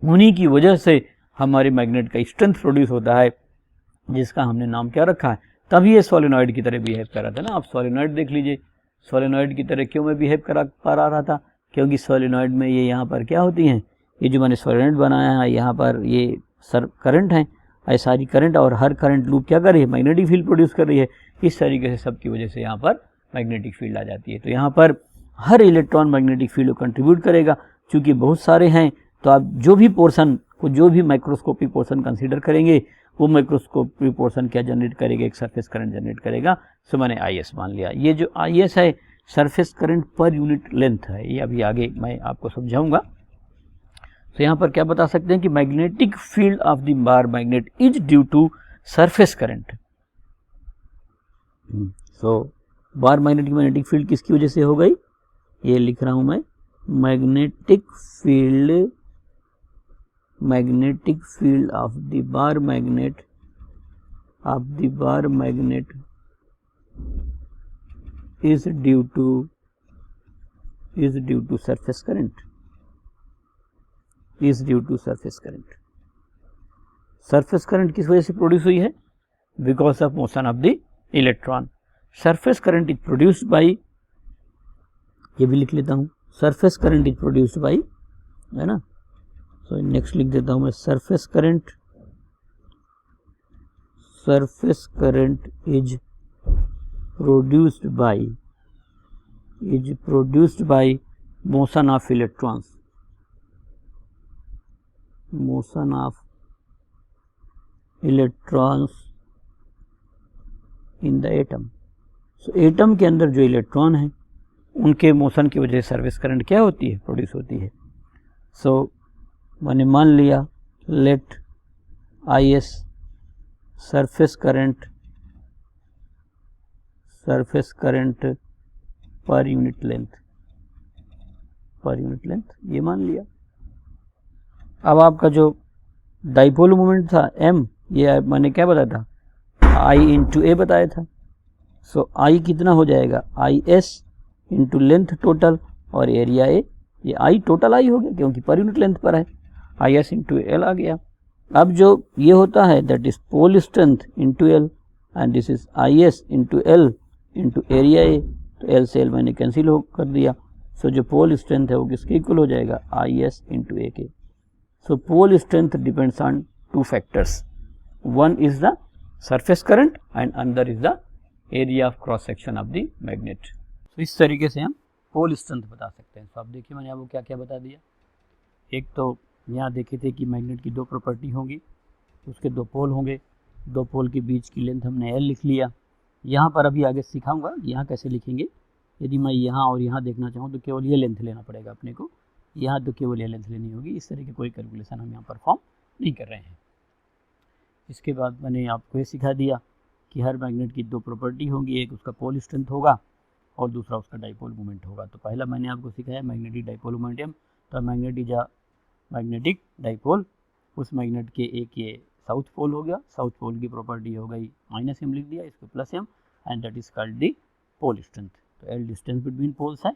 उन्हीं की वजह से हमारे मैग्नेट का स्ट्रेंथ प्रोड्यूस होता है, जिसका हमने नाम क्या रखा है, तभी ये सोलेनॉइड की तरह बिहेव कर रहा था ना। आप सोलेनॉइड देख लीजिए, सोलेनॉइड की तरह क्यों मैं बिहेव करा पा रहा था, क्योंकि सोलेनॉइड में ये यहाँ पर क्या होती हैं, ये जो मैंने सोलेनॉइड बनाया है यहाँ पर ये करंट है, ये सारी करंट, और हर करंट लूप क्या कर रही है, मैग्नेटिक फील्ड प्रोड्यूस कर रही है। इस तरीके से सबकी वजह से यहाँ पर मैग्नेटिक फील्ड आ जाती है। तो यहाँ पर हर इलेक्ट्रॉन मैग्नेटिक फील्ड को कंट्रीब्यूट करेगा। चूंकि बहुत सारे हैं तो आप जो भी पोर्शन को, जो भी माइक्रोस्कोपिक पोर्शन कंसीडर करेंगे, वो माइक्रोस्कोपिक पोर्शन क्या जनरेट करेगा, एक सरफेस करंट जनरेट करेगा। सो मैंने IS मान लिया। ये जो IS है surface current per unit length है, ये अभी आगे मैं आपको समझाऊंगा। तो यहाँ पर क्या बता सकते हैं कि magnetic field of the bar magnet is due to surface current. So bar magnetic field किसकी वजह से हो गई, ये लिख रहा हूं मैं, magnetic field of the bar magnet is due to surface current, surface current किस वजह से प्रोड्यूस हुई है, because of motion of the electron. Surface current is produced by, ये भी लिख लेता हूँ, surface current is produced by, है ना। सो नेक्स्ट लिख देता हूँ मैं, surface current is produced by motion of electrons, in the atom। so atom के अंदर जो इलेक्ट्रॉन है उनके मोशन की वजह से सर्फेस करंट क्या होती है, प्रोड्यूस होती है। सो मैंने मान लिया, let IS surface current per unit length. Per unit length, ये मान लिया। अब आपका जो डाइपोल मोमेंट था m, ये मैंने क्या बताया था, I इंटू ए बताया था। सो I कितना हो जाएगा, IS इंटू लेंथ टोटल और एरिया ए, ये I टोटल I हो गया क्योंकि पर यूनिट लेंथ पर है, IS इंटू एल आ गया। अब जो ये होता है that is pole strength into L and this is IS into L into area A, तो एल से एल मैंने कैंसिल हो कर दिया। सो जो पोल स्ट्रेंथ है वो किसके इक्वल हो जाएगा, IS into A K. So pole strength depends on two factors, one is the surface current and another is the area of cross section of the magnet. तो इस तरीके से हम पोल स्ट्रेंथ बता सकते हैं। तो आप देखिए मैंने आपको क्या क्या बता दिया। एक तो यहाँ देखे थे कि मैग्नेट की दो प्रॉपर्टी होंगी, उसके दो पोल होंगे, दो पोल के बीच की लेंथ हमने एल लिख लिया। यहाँ पर अभी आगे सिखाऊंगा यहाँ कैसे लिखेंगे। यदि मैं यहाँ और यहाँ देखना चाहूँ तो केवल ये लेंथ लेना पड़ेगा अपने को, यहाँ तो केवल ये लेंथ लेनी होगी। इस तरह की कोई कैलकुलेशन हम यहाँ परफॉर्म नहीं कर रहे हैं। इसके बाद मैंने आपको ये सिखा दिया कि हर मैग्नेट की दो प्रॉपर्टी होंगी, एक उसका पोल स्ट्रेंथ होगा और दूसरा उसका डाइपोल मोमेंट होगा। तो पहला मैंने आपको सिखाया मैग्नेटिक डाइपोल मोमेंटम। तो मैग्नेटिक डाइपोल, उस मैग्नेट के एक ये साउथ पोल हो गया, साउथ पोल की प्रॉपर्टी हो गई माइनस एम लिख दिया, इसको plus M, and that is called the pole strength. तो एल डिस्टेंस बिटवीन पोल्स है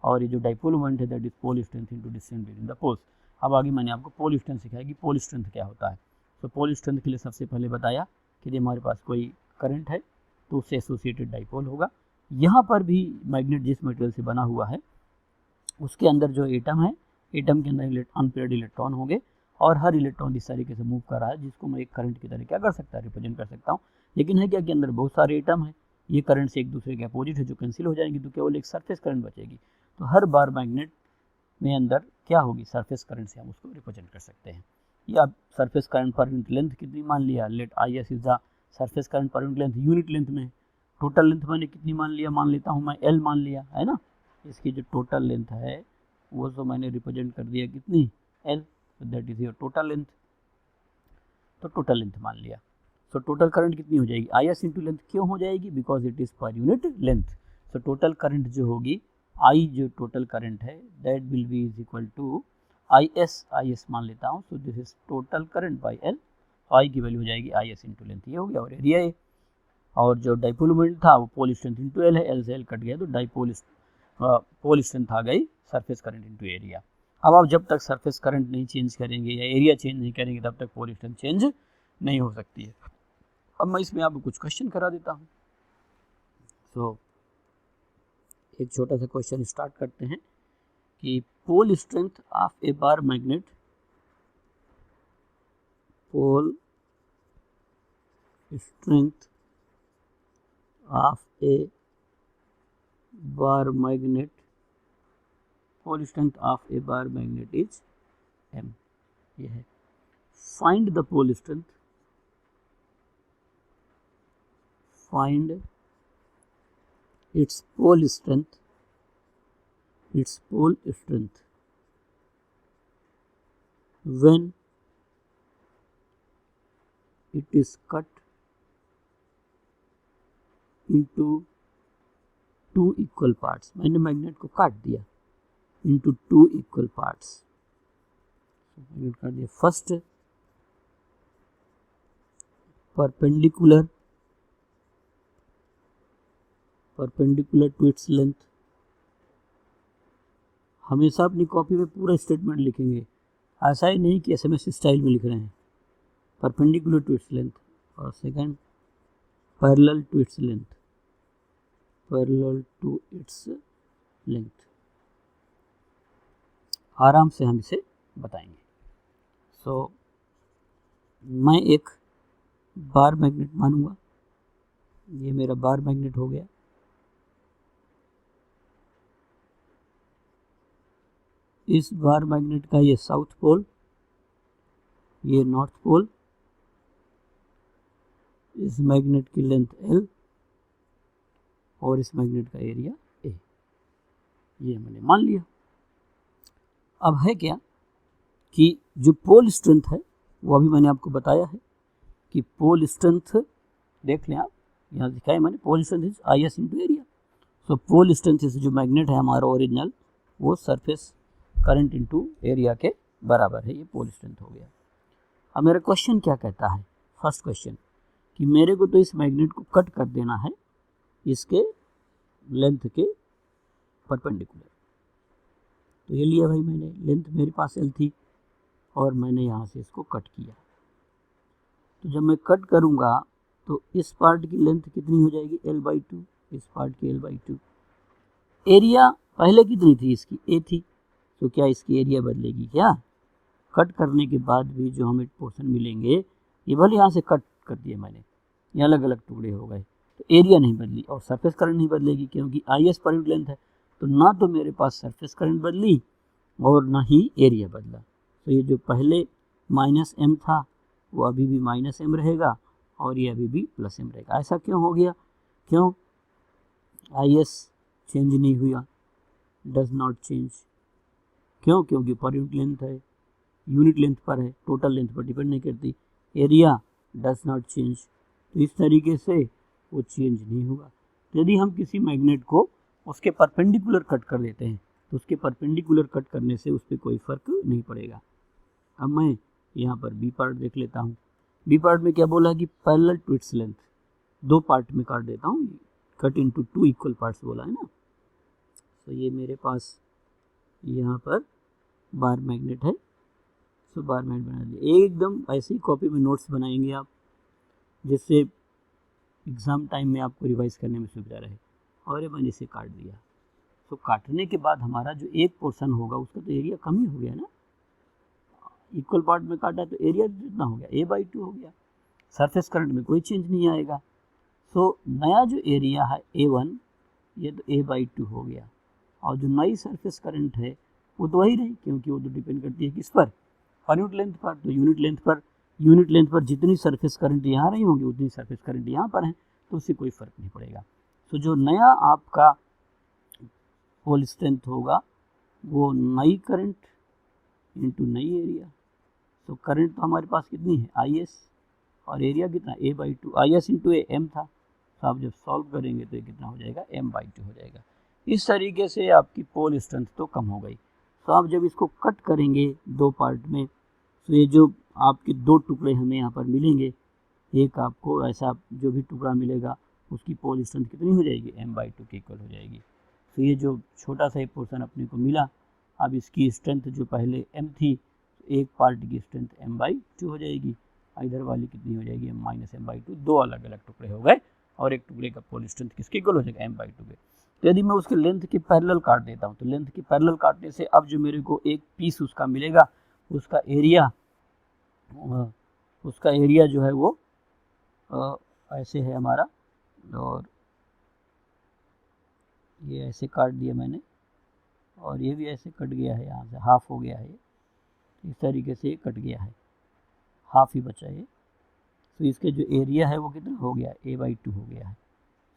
और ये जो डाइपोल मोमेंट है that is pole strength into distance between the poles. अब आगे मैंने आपको पोल स्ट्रेंथ सिखाया कि पोल स्ट्रेंथ क्या होता है। तो पोल स्ट्रेंथ के लिए सबसे पहले बताया कि यदि हमारे पास कोई करंट है तो उससे एसोसिएटेड डाइपोल होगा। यहाँ पर भी मैग्नेट जिस मटेरियल से बना हुआ है उसके अंदर जो एटम है, एटम के अंदर अनपेयर्ड इलेक्ट्रॉन होंगे और हर इलेक्ट्रॉन इस तरीके से मूव कर रहा है जिसको मैं एक करंट की तरह क्या कर सकता है, रिप्रेजेंट कर सकता हूँ। लेकिन है क्या कि अंदर बहुत सारे एटम है, ये करंट से एक दूसरे के अपोजिट है जो कैंसिल हो जाएंगी, तो केवल एक सरफेस करंट बचेगी। तो हर बार मैग्नेट में अंदर क्या होगी, सरफेस करंट से हम उसको रिप्रेजेंट कर सकते हैं। ये अब surface current per unit length कितनी मान लिया, let IS is the surface current per unit length, unit length में टोटल लेंथ मैंने कितनी मान लिया, मान लेता हूँ मैं L मान लिया है ना। इसकी जो टोटल लेंथ है वो तो मैंने रिप्रेजेंट कर दिया कितनी, L, that is your total length. तो टोटल लेंथ मान लिया। सो टोटल करंट कितनी हो जाएगी, IS इंटू लेंथ क्यों हो जाएगी, because it is per unit length. So total current जो होगी I जो टोटल करंट है that will be is equal to IS मान लेता हूँ। So this is total current by L, I की वैल्यू हो जाएगी IS इंटू लेंथ, ये हो गया, और एरिया ए। और जो डाइपोल मोमेंट था वो पोल स्ट्रेंथ इंटू एल है, एल से एल कट गया तो पोल स्ट्रेंथ आ गई सरफेस करंट इंटू एरिया। अब आप जब तक सरफेस करंट नहीं चेंज करेंगे या एरिया चेंज नहीं करेंगे तब तक पोल स्ट्रेंथ चेंज नहीं हो सकती है। अब मैं इसमें आपको कुछ क्वेश्चन करा देता हूँ। सो एक छोटा सा क्वेश्चन स्टार्ट करते हैं कि pole strength of a bar magnet, pole strength of a bar magnet, pole strength of a bar magnet is M, ये है। Find the pole strength, find its pole strength, its pole strength when it is cut into two equal parts. मैंने magnet को काट दिया into two equal parts. Magnet काट दिया, first perpendicular to its length. हमेशा अपनी कॉपी में पूरा स्टेटमेंट लिखेंगे, ऐसा ही नहीं कि SMS स्टाइल में लिख रहे हैं। परपेंडिकुलर टू इट्स लेंथ, और second parallel to its length, parallel to its length. आराम से हम इसे बताएंगे। सो मैं एक बार मैग्नेट मानूंगा, ये मेरा बार मैग्नेट हो गया। इस बार मैग्नेट का ये साउथ पोल, ये नॉर्थ पोल, इस मैग्नेट की लेंथ L और इस मैग्नेट का एरिया A, ये मैंने मान लिया। अब है क्या कि जो पोल स्ट्रेंथ है वो अभी मैंने आपको बताया है कि पोल स्ट्रेंथ, देख लें आप, यहाँ दिखाया मैंने, pole strength is IS into area. So pole strength से जो मैग्नेट है हमारा ओरिजिनल वो सरफेस करंट इनटू एरिया के बराबर है, ये पोल स्ट्रेंथ हो गया। अब मेरा क्वेश्चन क्या कहता है, फर्स्ट क्वेश्चन, कि मेरे को तो इस मैग्नेट को कट कर देना है इसके लेंथ के परपेंडिकुलर। तो ये लिया भाई मैंने, लेंथ मेरे पास L थी और मैंने यहाँ से इसको कट किया। तो जब मैं कट करूँगा तो इस पार्ट की लेंथ कितनी हो जाएगी, L/2, इस पार्ट की L/2। एरिया पहले कितनी थी इसकी, A थी, तो क्या इसकी एरिया बदलेगी क्या? कट करने के बाद भी जो हमें पोर्शन मिलेंगे, ये भले यहाँ से कट कर दिए मैंने, ये अलग अलग टुकड़े हो गए, तो एरिया नहीं बदली और सरफेस करंट नहीं बदलेगी, क्योंकि IS पर यूनिट लेंथ है। तो ना तो मेरे पास सरफेस करंट बदली और ना ही एरिया बदला। तो ये जो पहले -m था वो अभी भी -m रहेगा और ये अभी भी +m रहेगा। ऐसा क्यों हो गया? क्यों? IS चेंज नहीं हुआ, डज नॉट चेंज। क्यों? क्योंकि पर यूनिट लेंथ है, यूनिट लेंथ पर है, टोटल लेंथ पर डिपेंड नहीं करती। एरिया डज नॉट चेंज, तो इस तरीके से वो चेंज नहीं हुआ। यदि हम किसी मैग्नेट को उसके परपेंडिकुलर कट कर देते हैं तो उसके परपेंडिकुलर कट करने से उस पर कोई फर्क नहीं पड़ेगा। अब मैं यहाँ पर बी पार्ट देख लेता हूँ। बी पार्ट में क्या बोला कि पैरेलल टू इट्स लेंथ, दो पार्ट में काट देता हूँ, कट इनटू 2 इक्वल पार्ट्स बोला है ना। तो ये मेरे पास यहाँ पर बार मैग्नेट है, तो बार मैग्नेट बना दिया। एकदम ऐसी कॉपी में नोट्स बनाएंगे आप, जिससे एग्ज़ाम टाइम में आपको रिवाइज करने में सुविधा रहे। और ये मैंने इसे काट दिया। तो काटने के बाद हमारा जो एक पोर्शन होगा उसका तो एरिया कम ही हो गया ना, इक्वल पार्ट में काटा तो एरिया जितना हो गया A/2 हो गया। सरफेस करंट में कोई चेंज नहीं आएगा। सो नया जो एरिया है A1, ये तो A/2 हो गया, और जो नई सरफेस करंट है वो तो वही रही, क्योंकि वो तो डिपेंड करती है किस पर, पर यूनिट लेंथ पर। तो यूनिट लेंथ पर जितनी सरफेस करंट यहाँ रही होंगी उतनी सरफेस करंट यहाँ पर है, तो उससे कोई फर्क नहीं पड़ेगा। तो जो नया आपका पोल स्ट्रेंथ होगा वो नई करंट इनटू नई एरिया। तो करंट तो हमारे पास कितनी है IS, और एरिया कितना A/2, IS इंटू M था। तो आप जब सॉल्व करेंगे तो ये कितना हो जाएगा, M/2 हो जाएगा। इस तरीके से आपकी पोल स्ट्रेंथ तो कम हो गई। तो आप जब इसको कट करेंगे दो पार्ट में, तो ये जो आपके दो टुकड़े हमें यहाँ पर मिलेंगे, एक आपको ऐसा जो भी टुकड़ा मिलेगा उसकी पोल स्ट्रेंथ कितनी हो जाएगी, M/2 के इक्वल हो जाएगी। तो ये जो छोटा सा पोर्शन अपने को मिला, अब इसकी स्ट्रेंथ जो पहले M थी, एक पार्ट की स्ट्रेंथ M/2 हो जाएगी, इधर वाली कितनी हो जाएगी, -M/2। दो अलग अलग टुकड़े हो गए और एक टुकड़े का पोल स्ट्रेंथ किसके इक्वल हो जाएगा, M/2 के। तो यदि मैं उसके लेंथ के पैरेलल काट देता हूँ, तो लेंथ के पैरेलल काटने से अब जो मेरे को एक पीस उसका मिलेगा, उसका एरिया जो है वो ऐसे है हमारा, और ये ऐसे काट दिया मैंने, और ये भी ऐसे कट गया है, यहाँ से हाफ हो गया है, इस तरीके से कट गया है, हाफ ही बचा है। तो इसके जो एरिया है वो कितना हो गया, A/2 हो गया है।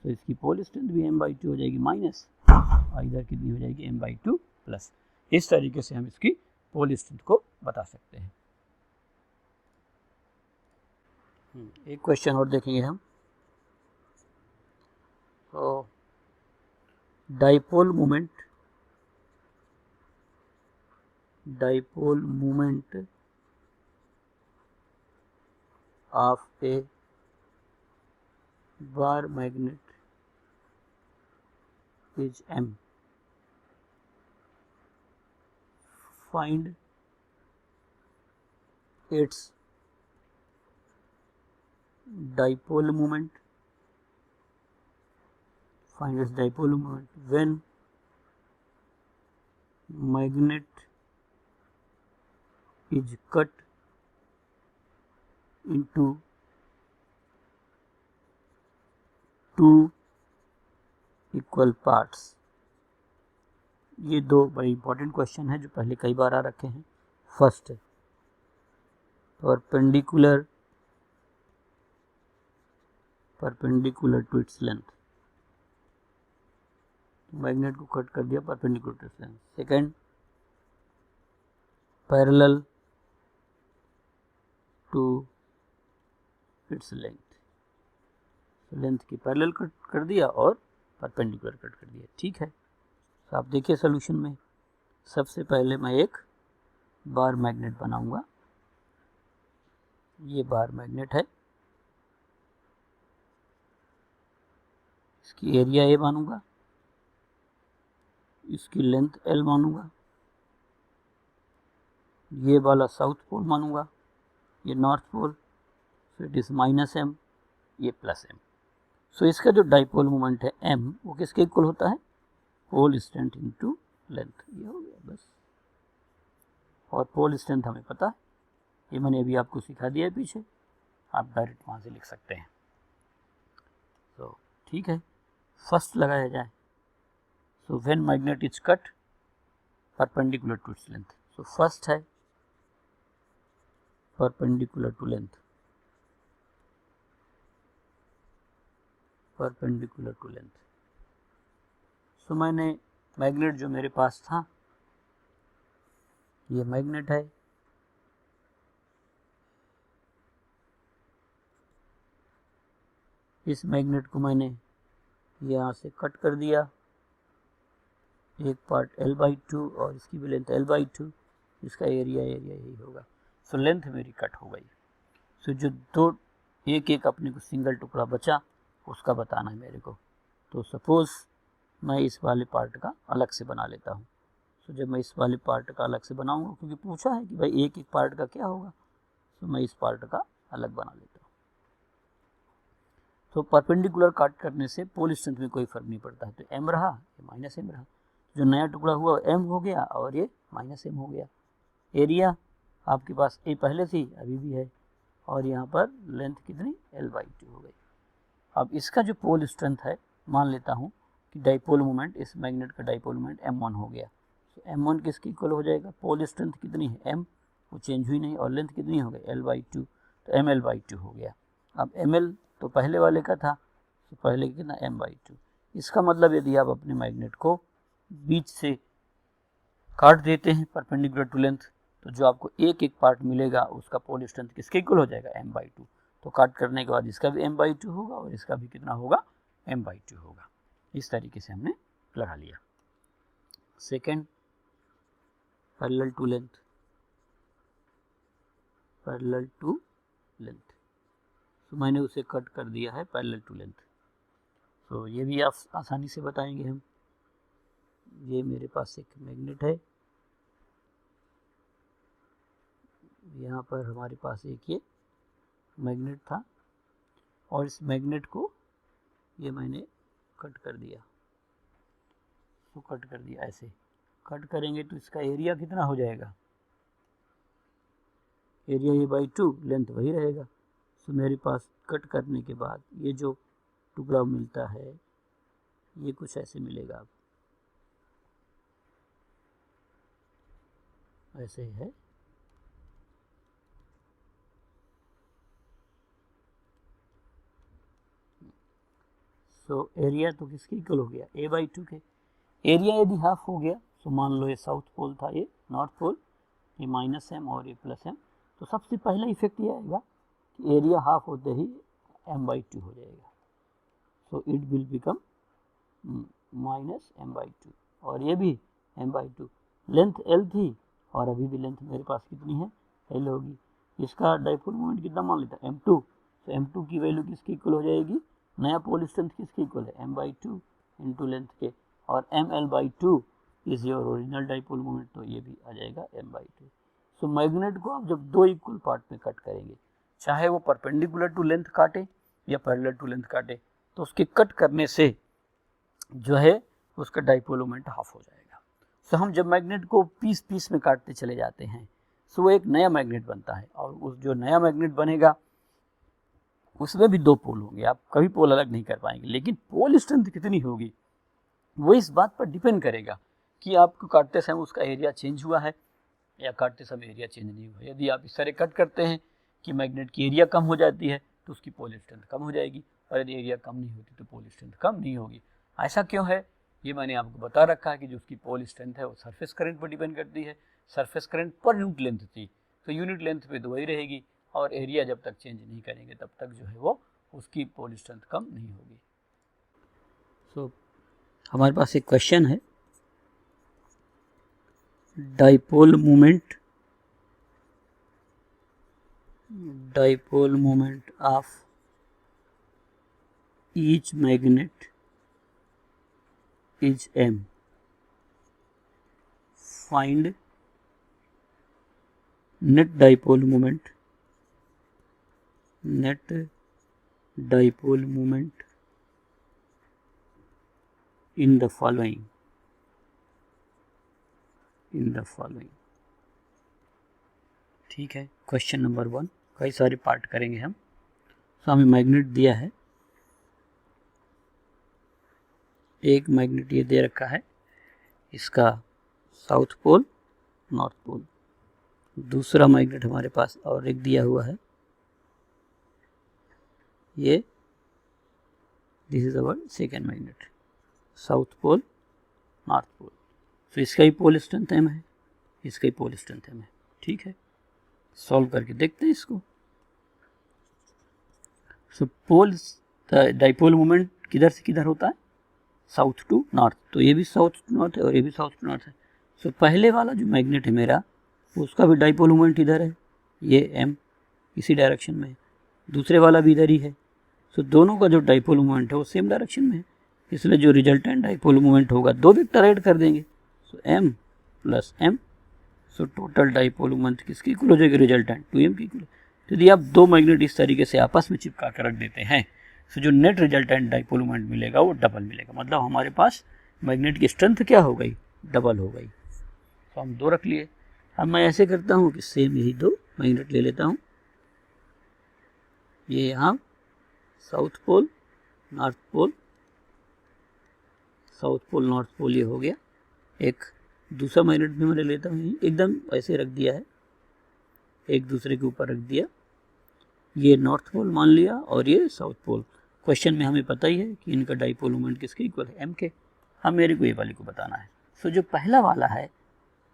तो इसकी पोल स्ट्रेंथ भी M/2 हो जाएगी माइनस, और इधर कितनी हो जाएगी, M/2 प्लस। इस तरीके से हम इसकी पोल स्ट्रेंथ को बता सकते हैं। एक क्वेश्चन और देखेंगे हम। तो dipole moment of a bar magnet is M. Find its dipole moment. When magnet is cut into two equal parts। ये दो बड़े इंपॉर्टेंट क्वेश्चन है जो पहले कई बार आ रखे हैं। फर्स्ट है perpendicular to its length, magnet को कट कर दिया perpendicular to its length. Second, parallel to its length, length की पैरेलल कट कर दिया और परपेंडिकुलर कट कर दिया। ठीक है, तो आप देखिए सोल्यूशन में, सबसे पहले मैं एक बार मैग्नेट बनाऊंगा। ये बार मैग्नेट है, इसकी एरिया ए मानूंगा, इसकी लेंथ एल मानूंगा, ये वाला साउथ पोल मानूंगा, ये north pole, so it is -m, ये +m। सो इसका जो डाइपोल मोमेंट है m, वो किसके इक्वल होता है? Pole strength into length. ये हो गया बस। और पोल स्ट्रेंथ हमें पता है, ये मैंने अभी आपको सिखा दिया है पीछे, आप डायरेक्ट वहाँ से लिख सकते हैं। तो ठीक है, फर्स्ट लगाया जाए। So when magnet is cut perpendicular to its length. So first है perpendicular to length, perpendicular to length. So मैंने मैग्नेट जो मेरे पास था, ये मैग्नेट है, इस मैग्नेट को मैंने यहाँ से कट कर दिया, एक पार्ट L/2 और इसकी भी लेंथ L/2, इसका एरिया यही होगा। सो लेंथ मेरी कट हो गई। सो जो दो एक अपने को सिंगल टुकड़ा बचा, उसका बताना है मेरे को। तो सपोज मैं इस वाले पार्ट का अलग से बना लेता हूँ। सो जब मैं इस वाले पार्ट का अलग से बनाऊंगा, क्योंकि पूछा है कि भाई एक पार्ट का क्या होगा, तो मैं इस पार्ट का अलग बना लेता हूँ। तो परपेंडिकुलर काट करने से पोल स्ट्रेंथ में कोई फर्क नहीं पड़ता है। तो m रहा, ये -m रहा, जो नया टुकड़ा हुआ m हो गया और ये -m हो गया। एरिया आपके पास a पहले थी, अभी भी है, और यहाँ पर लेंथ कितनी L/2 हो गई। अब इसका जो पोल स्ट्रेंथ है, मान लेता हूँ कि डाइपोल मोमेंट, इस मैग्नेट का डाइपोल मोमेंट m1 हो गया। तो m1 किसके इक्वल हो जाएगा? पोल स्ट्रेंथ कितनी है m, वो चेंज हुई नहीं, और लेंथ कितनी हो गई L/2, तो mL/2 हो गया। अब ml तो पहले वाले का था, तो पहले कितना m/2। इसका मतलब यदि आप अपने मैग्नेट को बीच से काट देते हैं परपेंडिकुलर टू लेंथ, तो जो आपको एक पार्ट मिलेगा उसका पोल स्ट्रेंथ किसके इक्वल हो जाएगा? m/2। तो काट करने के बाद इसका भी m/2 होगा और इसका भी कितना होगा? m/2 होगा। इस तरीके से हमने लगा लिया। Second, parallel to length, parallel to length. तो मैंने उसे कट कर दिया है पैरेलल टू लेंथ। तो ये भी आप आसानी से बताएंगे हम। ये मेरे पास एक मैग्नेट है, यहाँ पर हमारे पास एक ये मैग्नेट था, और इस मैग्नेट को ये मैंने कट कर दिया। तो कट कर दिया, ऐसे कट करेंगे तो इसका एरिया कितना हो जाएगा? एरिया A/2, लेंथ वही रहेगा। तो मेरे पास कट करने के बाद ये जो टुकड़ा मिलता है, ये कुछ ऐसे मिलेगा, ऐसे ही है। सो एरिया तो किसके इक्वल हो गया? A/2 के। एरिया यदि हाफ हो गया, तो मान लो ये साउथ पोल था, ये नॉर्थ पोल, ये -m और ये +m, तो सबसे पहला इफेक्ट ये आएगा कि एरिया हाफ होते ही m/2 हो जाएगा। So it will become -m/2, और ये भी m/2। लेंथ L थी और अभी भी लेंथ मेरे पास कितनी है? L होगी। इसका डाइपोल मोमेंट कितना मान लेता है? m2। तो m2 की वैल्यू किसकी इक्वल हो जाएगी? नया पोल स्ट्रेंथ किसकी इक्वल है? m/2 इंटू लेंथ के, और mL/2 is your original dipole moment, तो ये भी आ जाएगा m/2। सो मैग्नेट को आप जब दो इक्वल पार्ट में कट करेंगे, चाहे वो परपेंडिकुलर टू लेंथ काटे या पैरेलल टू लेंथ काटे, तो उसके कट करने से जो है उसका डाइपोल मोमेंट हाफ हो जाएगा। सो हम जब मैग्नेट को पीस पीस में काटते चले जाते हैं, सो वो एक नया मैग्नेट बनता है, और उस जो नया मैग्नेट बनेगा उसमें भी दो पोल होंगे। आप कभी पोल अलग नहीं कर पाएंगे, लेकिन पोल स्ट्रेंथ कितनी होगी वो इस बात पर डिपेंड करेगा कि आपको काटते समय उसका एरिया चेंज हुआ है या काटते समय एरिया चेंज नहीं हुआ। यदि आप इस तरह कट करते हैं कि मैग्नेट की एरिया कम हो जाती है, तो उसकी पोल स्ट्रेंथ कम हो जाएगी, और यदि एरिया कम नहीं होती तो पोल स्ट्रेंथ कम नहीं होगी। ऐसा क्यों है, ये मैंने आपको बता रखा है कि जो उसकी पोल स्ट्रेंथ है वो सरफेस करंट पर डिपेंड करती है। Surface current per unit length थी, तो यूनिट लेंथ पे तो वही रहेगी, और एरिया जब तक चेंज नहीं करेंगे तब तक जो है वो उसकी पोल स्ट्रेंथ कम नहीं होगी। सो हमारे पास एक क्वेश्चन है, dipole moment of each magnet is m. Find net dipole moment in the following. ठीक है, क्वेश्चन नंबर 1 कई सारे पार्ट करेंगे हम। तो हमें मैग्नेट दिया है, एक मैग्नेट ये दे रखा है, इसका साउथ पोल नॉर्थ पोल। दूसरा मैग्नेट हमारे पास और एक दिया हुआ है, ये this is our second magnet, south pole north pole. तो इसका ही पोल स्ट्रेंथ m है, इसका ही पोल स्ट्रेंथ m है। ठीक है, सॉल्व करके देखते हैं इसको। सो पोल डाइपोल मोमेंट किधर से किधर होता है, साउथ टू नॉर्थ। तो ये भी साउथ टू नॉर्थ है और ये भी साउथ टू नॉर्थ है। सो पहले वाला जो मैग्नेट है मेरा, उसका भी डाइपोल मोमेंट इधर है, ये m इसी डायरेक्शन में है, दूसरे वाला भी इधर ही है। सो दोनों का जो डाइपोल मोमेंट है वो सेम डायरेक्शन में है, इसलिए जो रिजल्टेंट डाइपोल मोमेंट होगा, दो वेक्टर ऐड कर देंगे, सो m plus m। So total dipole moment किसकी इक्वल हो जाएगी, रिजल्टेंट 2m की इक्वल। तो यदि आप दो मैग्नेट इस तरीके से आपस में चिपका कर रख देते हैं, तो जो नेट रिजल्टेंट डाइपोल मोमेंट मिलेगा वो डबल मिलेगा। मतलब हमारे पास मैग्नेट की स्ट्रेंथ क्या हो गई, डबल हो गई। तो हम दो रख लिए। अब मैं ऐसे करता हूँ कि सेम यही दो मैग्नेट ले लेता हूँ, ये यहाँ south pole north pole, south pole north pole ये हो गया। एक दूसरा मैग्नेट भी मैं ले लेता हूँ, एकदम ऐसे रख दिया है, एक दूसरे के ऊपर रख दिया, ये नॉर्थ पोल मान लिया और ये साउथ पोल। क्वेश्चन में हमें पता ही है कि इनका डाइपोल मोमेंट किसके इक्वल है, m के। हम मेरे को ये वाले को बताना है। सो जो पहला वाला है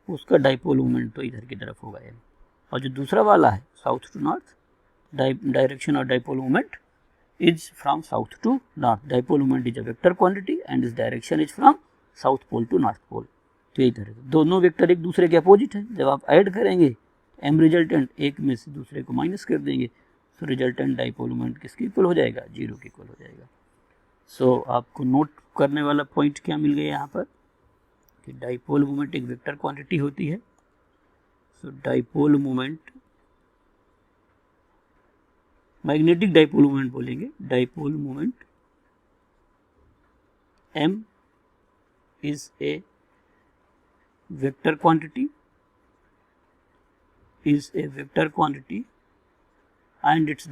उसका डाइपोल मोमेंट तो इधर की तरफ होगा m, और जो दूसरा वाला है साउथ टू नॉर्थ, डायरेक्शन और dipole moment is from south to north. Dipole moment is a vector quantity and is direction is from south pole to north pole. तो ये इधर है, दोनों वेक्टर एक दूसरे के अपोजिट है। जब आप ऐड करेंगे m रिजल्टेंट, एक में से दूसरे को माइनस कर देंगे, तो रिजल्टेंट डाइपोल मोमेंट किसके इक्वल हो जाएगा, 0 के इक्वल हो जाएगा। सो आपको नोट करने वाला पॉइंट क्या मिल गया यहाँ पर, कि डाइपोल मोमेंट एक वेक्टर क्वांटिटी होती है। So dipole moment, magnetic dipole moment बोलेंगे, dipole moment m is a vector quantity, and its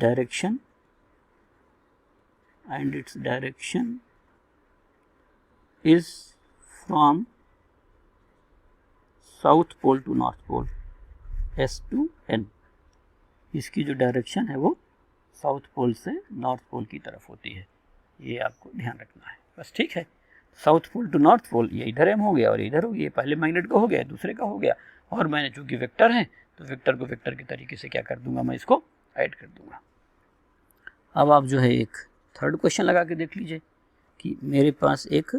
direction is from south pole to north pole, S to N। इसकी जो डायरेक्शन है वो south pole से north pole की तरफ होती है, ये आपको ध्यान रखना है बस। ठीक है, south pole to north pole, ये इधर m हो गया और इधर हो गया, पहले मैग्नेट का हो गया, दूसरे का हो गया, और मैंने चूंकि वेक्टर है तो वेक्टर को वेक्टर के तरीके से क्या कर दूंगा, मैं इसको ऐड कर दूंगा। अब आप जो है एक थर्ड क्वेश्चन लगा के देख लीजिए कि मेरे पास एक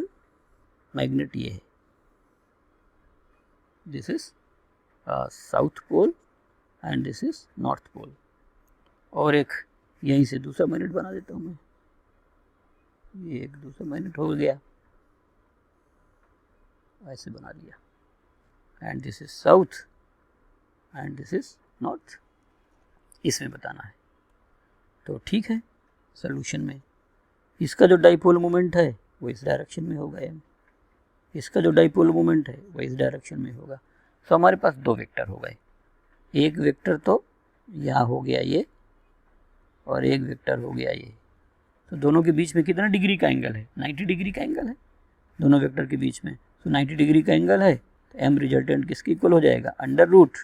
मैग्नेट ये है, this is south pole and this is north pole, और एक यहीं से दूसरा मैग्नेट बना देता हूँ मैं, ये एक दूसरा मैग्नेट हो गया, ऐसे बना दिया, and this is south and this is north, इसमें बताना है। तो ठीक है, सॉल्यूशन में इसका जो डाइपोल मोमेंट है वो इस डायरेक्शन में होगा m, इसका जो डाइपोल मोमेंट है वो इस डायरेक्शन में होगा। तो हमारे पास दो वेक्टर हो गए, एक वेक्टर तो यहाँ हो गया ये, और एक वेक्टर हो गया ये। तो दोनों के बीच में कितना डिग्री का एंगल है, 90 डिग्री का एंगल है दोनों वेक्टर के बीच में। तो 90 डिग्री का एंगल है, तो m रिजल्टेंट किसके इक्वल हो जाएगा, under root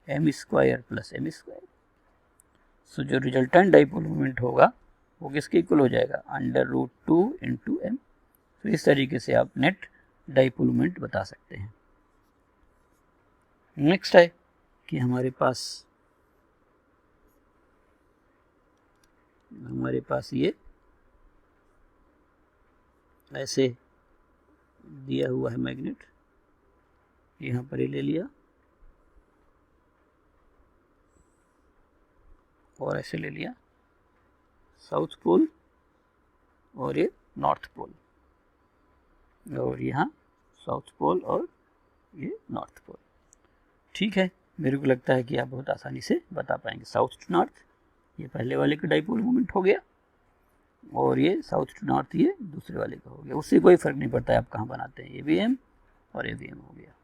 m square plus m square. So जो रिजल्टेंट डाइपोल मोमेंट होगा वो किसके इक्वल हो जाएगा, अंडर रूट 2 इंटू m। तो इस तरीके से आप नेट डाइपोल मोमेंट बता सकते हैं। नेक्स्ट है कि हमारे पास ये ऐसे दिया हुआ है मैग्नेट, यहाँ पर ये ले लिया और ऐसे ले लिया साउथ पोल और ये नॉर्थ पोल, और यहाँ साउथ पोल और ये नॉर्थ पोल। ठीक है, मेरे को लगता है कि आप बहुत आसानी से बता पाएंगे। साउथ टू नॉर्थ ये पहले वाले का डाइपोल मोमेंट हो गया, और ये साउथ टू नॉर्थ ये दूसरे वाले का हो गया। उससे कोई फर्क नहीं पड़ता है आप कहाँ बनाते हैं, ये भी एम और ये भी एम हो गया।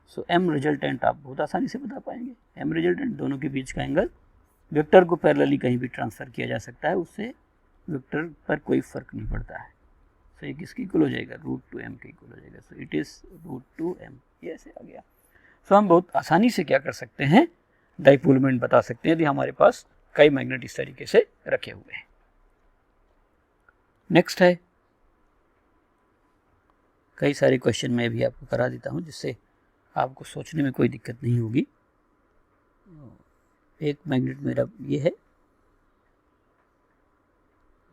सो एम रिजल्टेंट आप बहुत आसानी से बता पाएंगे। एम रिजल्टेंट दोनों के बीच का एंगल, वेक्टर को पैरेलली कहीं भी ट्रांसफ़र किया जा सकता है, उससे वेक्टर पर कोई फर्क नहीं पड़ता है। सो ये किसकी इक्वल हो जाएगा, √2m के इक्वल हो जाएगा। सो इट इज़ √2m, ये ऐसे आ गया। सो हम बहुत आसानी से क्या कर सकते हैं, डाइपोल मोमेंट बता सकते हैं यदि हमारे पास कई मैग्नेट इस तरीके से रखे हुए हैं। नेक्स्ट है, कई सारे क्वेश्चन मैं भी आपको करा देता हूं जिससे आपको सोचने में कोई दिक्कत नहीं होगी। एक मैग्नेट मेरा ये है,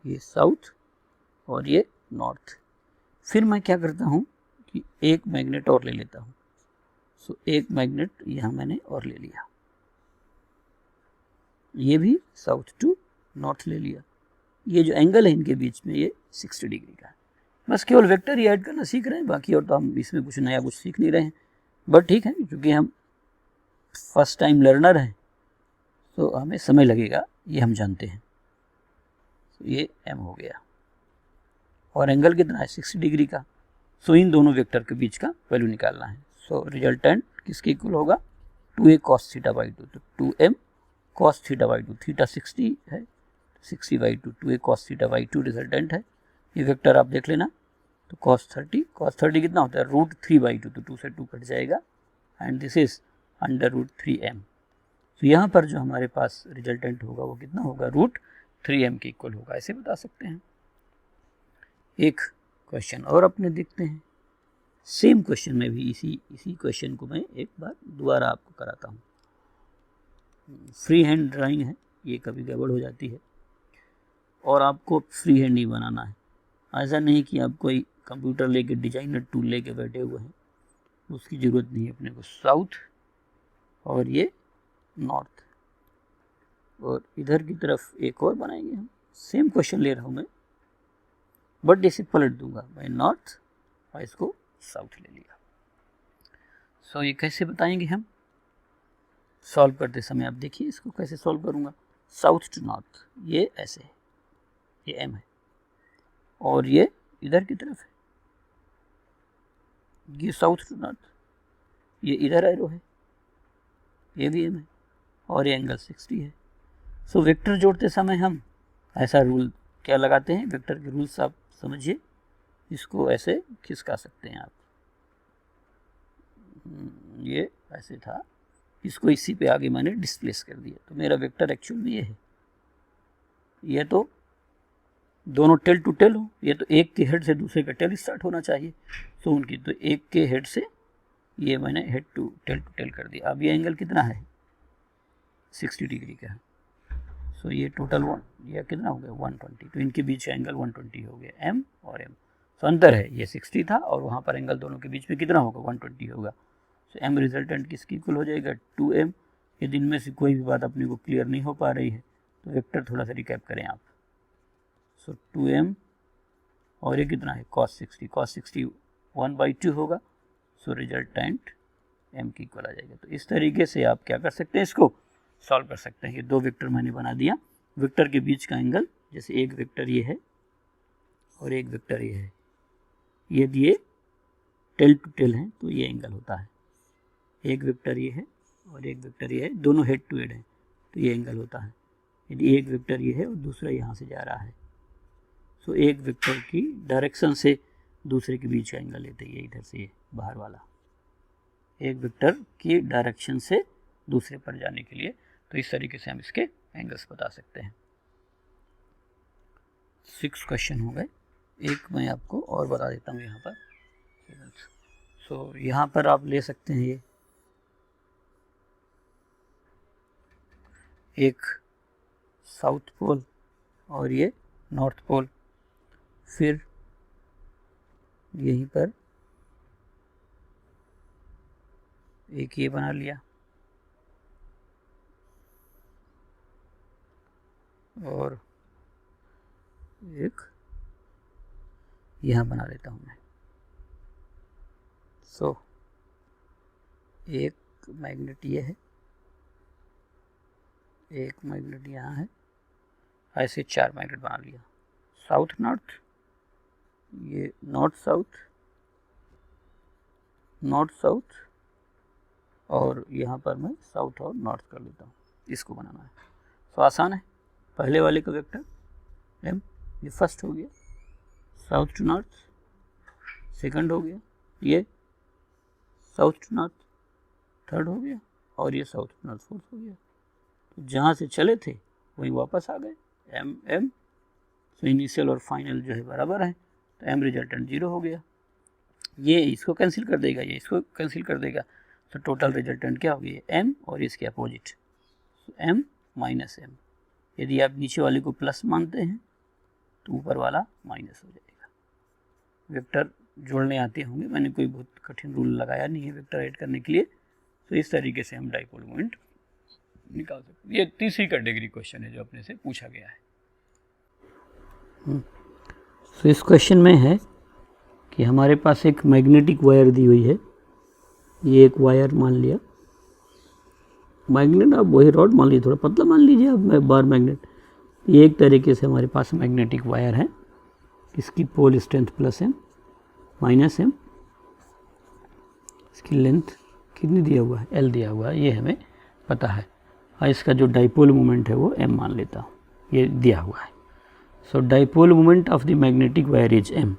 ये साउथ और ये नॉर्थ। फिर मैं क्या करता हूँ कि एक मैग्नेट और ले लेता हूँ। सो एक मैग्नेट यहाँ मैंने और ले लिया, ये भी साउथ टू नॉर्थ ले लिया। ये जो एंगल है इनके बीच में ये 60 डिग्री का है। बस केवल वेक्टर ही ऐड करना सीख रहे हैं, बाकी और तो हम इसमें कुछ नया कुछ सीख नहीं रहे हैं। बट ठीक है, क्योंकि हम फर्स्ट टाइम लर्नर हैं तो हमें समय लगेगा, ये हम जानते हैं। तो ये m हो गया और एंगल कितना है 60 डिग्री का। सो इन दोनों वेक्टर के बीच का वैल्यू निकालना है। सो रिजल्टेंट किसके इक्वल होगा, 2a cos θ/2। तो 2m cos θ/2, थीटा 60 है, 60/2, 2a cos θ/2 रिजल्टेंट है। ये वेक्टर आप देख लेना। तो cos 30 कितना होता है, √3/2, तो 2 से 2 कट जाएगा एंड दिस इज √3m। तो यहाँ पर जो हमारे पास रिजल्टेंट होगा वो कितना होगा, √3m के इक्वल होगा, ऐसे बता सकते हैं। एक क्वेश्चन और अपने देखते हैं। सेम क्वेश्चन में भी इसी क्वेश्चन को मैं एक बार दोबारा आपको कराता हूँ। फ्री हैंड ड्राइंग है, ये कभी गड़बड़ हो जाती है और आपको फ्री हैंड ही बनाना है। ऐसा नहीं कि आप कोई कंप्यूटर लेके डिजाइनर टूल लेके बैठे हुए हैं, उसकी ज़रूरत नहीं है अपने को। साउथ और ये नॉर्थ, और इधर की तरफ एक और बनाएंगे हम। सेम क्वेश्चन ले रहा हूँ मैं, बट इसे पलट दूंगा, मैं नॉर्थ और इसको साउथ ले लिया। सो ये कैसे बताएंगे हम, सॉल्व करते समय आप देखिए इसको कैसे सॉल्व करूँगा। साउथ टू नॉर्थ ये ऐसे है, ये m है और ये इधर की तरफ है, ये साउथ टू नॉर्थ, ये इधर एरो है, ये भी m है और ये एंगल 60 है। सो वेक्टर जोड़ते समय हम ऐसा रूल क्या लगाते हैं, वेक्टर के रूल्स आप समझिए, इसको ऐसे खिसका सकते हैं आप। ये ऐसे था, इसको इसी पे आगे मैंने डिस्प्लेस कर दिया, तो मेरा वेक्टर एक्चुअल में ये है। ये तो दोनों टेल टू टेल हो, ये तो एक के हेड से दूसरे का टेल स्टार्ट होना चाहिए, तो उनकी तो एक के हेड से ये मैंने हेड टू टेल कर दिया। अब ये एंगल कितना है, 60 डिग्री का है। सो ये टोटल ये कितना हो गया 120, तो इनके बीच एंगल 120 हो गया, m और m। सो अंतर है, ये 60 था और वहाँ पर एंगल दोनों के बीच में कितना होगा 120 होगा। सो m रिजल्टेंट किसकी इक्वल हो जाएगा 2m। यदि इनमें से कोई भी बात अपने को क्लियर नहीं हो पा रही है तो वेक्टर थोड़ा सा रिकैप करें आप। सो 2m और ये कितना है cos 60 1/2 होगा। सो रिजल्टेंट m की इक्वल आ जाएगा। तो इस तरीके से आप क्या कर सकते हैं, इसको सॉल्व कर सकते हैं। ये दो वेक्टर मैंने बना दिया, वेक्टर के बीच का एंगल, जैसे एक वेक्टर ये है और एक वेक्टर ये है, यदि ये टेल टू टेल है तो ये एंगल होता है। एक वेक्टर ये है और एक वेक्टर ये है, दोनों हेड टू हेड है तो ये एंगल होता है। यदि एक वेक्टर ये है और दूसरा यहाँ से जा रहा है, सो एक वेक्टर की डायरेक्शन से दूसरे के बीच का एंगल लेते हैं, ये इधर से ये बाहर वाला, एक वेक्टर की डायरेक्शन से दूसरे पर जाने के लिए। तो इस तरीके से हम इसके एंगल्स बता सकते हैं। 6 क्वेश्चन हो गए, एक मैं आपको और बता देता हूँ यहाँ पर। सो यहाँ पर आप ले सकते हैं, ये एक साउथ पोल और ये नॉर्थ पोल, फिर यहीं पर एक ये बना लिया और एक यहाँ बना लेता हूँ मैं। सो एक मैग्नेट ये है, एक मैग्नेट यहाँ है, ऐसे 4 मैग्नेट बना लिया। साउथ नॉर्थ, ये नॉर्थ साउथ, नॉर्थ साउथ, और यहाँ पर मैं साउथ और नॉर्थ कर लेता हूँ। इसको बनाना है तो आसान है। पहले वाले का वेक्टर एम, ये फर्स्ट हो गया, साउथ टू नॉर्थ, सेकंड हो गया, ये साउथ टू नॉर्थ थर्ड हो गया, और ये साउथ टू नॉर्थ फोर्थ हो गया। तो जहाँ से चले थे वहीं वापस आ गए, एम एम। तो इनिशियल और फाइनल जो है बराबर है, तो एम रिजल्टेंट 0 हो गया। ये इसको कैंसिल कर देगा, ये इसको कैंसिल कर देगा, तो टोटल रिजल्टेंट क्या हो गया, एम और इसके अपोजिट एम माइनस एम। यदि आप नीचे वाले को प्लस मानते हैं तो ऊपर वाला माइनस हो जाएगा। वेक्टर जोड़ने आते होंगे, मैंने कोई बहुत कठिन रूल लगाया नहीं है वेक्टर ऐड करने के लिए। तो इस तरीके से हम डाइपोल मोमेंट निकाल सकते हैं। ये तीसरी कैटेगरी क्वेश्चन है जो अपने से पूछा गया है। तो इस क्वेश्चन में है कि हमारे पास एक मैग्नेटिक वायर दी हुई है। ये एक वायर मान लिया, मैग्नेट आप वही रॉड मान लीजिए, थोड़ा पतला मान लीजिए आप बार मैग्नेट। ये एक तरीके से हमारे पास मैग्नेटिक वायर है। इसकी pole strength plus M minus M, इसकी लेंथ कितनी दिया हुआ है, एल दिया हुआ है, ये हमें पता है। और इसका जो डाइपोल मोमेंट है वो एम मान लेता हूँ, ये दिया हुआ है। So dipole moment of the magnetic wire is M.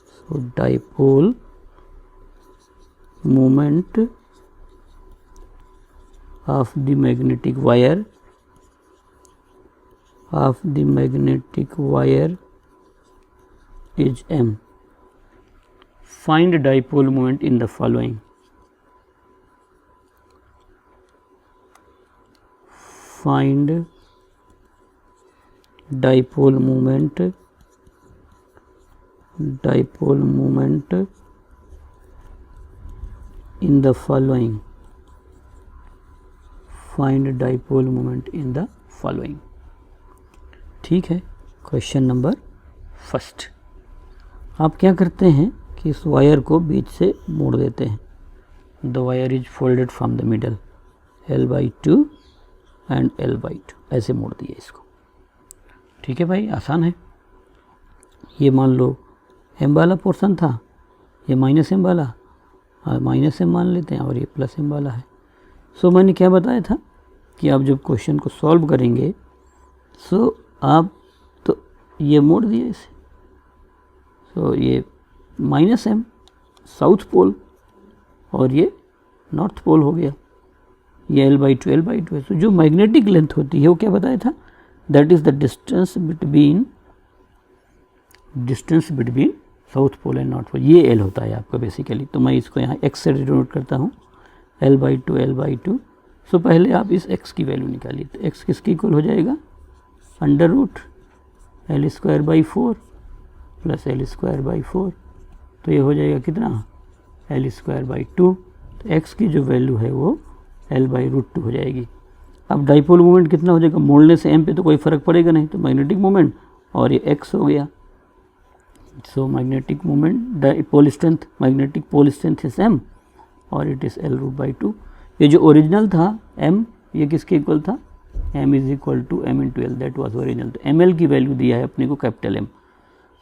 So dipole moment of the magnetic wire is m. Find dipole moment in the following. Find dipole moment in the following. Find dipole moment in the following. ठीक है। Question number first, आप क्या करते हैं कि इस wire को बीच से मोड़ देते हैं। The wire is folded from the middle, L/2 and L/2, ऐसे मोड़ दिए इसको। ठीक है भाई, आसान है। ये मान लो एम वाला पोर्शन था, ये माइनस एम वाला, माइनस एम मान लेते हैं, और ये प्लस एम वाला है। सो मैंने क्या बताया था कि आप जब क्वेश्चन को सॉल्व करेंगे सो आप तो ये मोड़ दिए इसे। सो ये माइनस एम साउथ पोल और ये नॉर्थ पोल हो गया, ये L/2 L/2 है। सो जो मैग्नेटिक लेंथ होती है वो क्या बताया था, that is the distance between south pole and north pole. ये L होता है आपका बेसिकली। तो मैं इसको यहाँ x से डिनोट करता हूँ, L/2 सो पहले आप इस x की वैल्यू निकालिए। तो x किसके इक्वल हो जाएगा, √L²/4 प्लस L²/4। तो ये हो जाएगा कितना, L²/2। तो x की जो वैल्यू है वो L/√2 हो जाएगी। अब डाइपोल मोमेंट कितना हो जाएगा, मोड़ने से m पे तो कोई फ़र्क पड़ेगा नहीं, तो मैग्नेटिक मोमेंट और ये x हो गया। So magnetic moment magnetic pole strength is m और इट इज़ L√2। ये जो ओरिजिनल था m, ये किसके इक्वल था, m is equal to m into L, that was original. तो ml की वैल्यू दिया है अपने को कैपिटल M।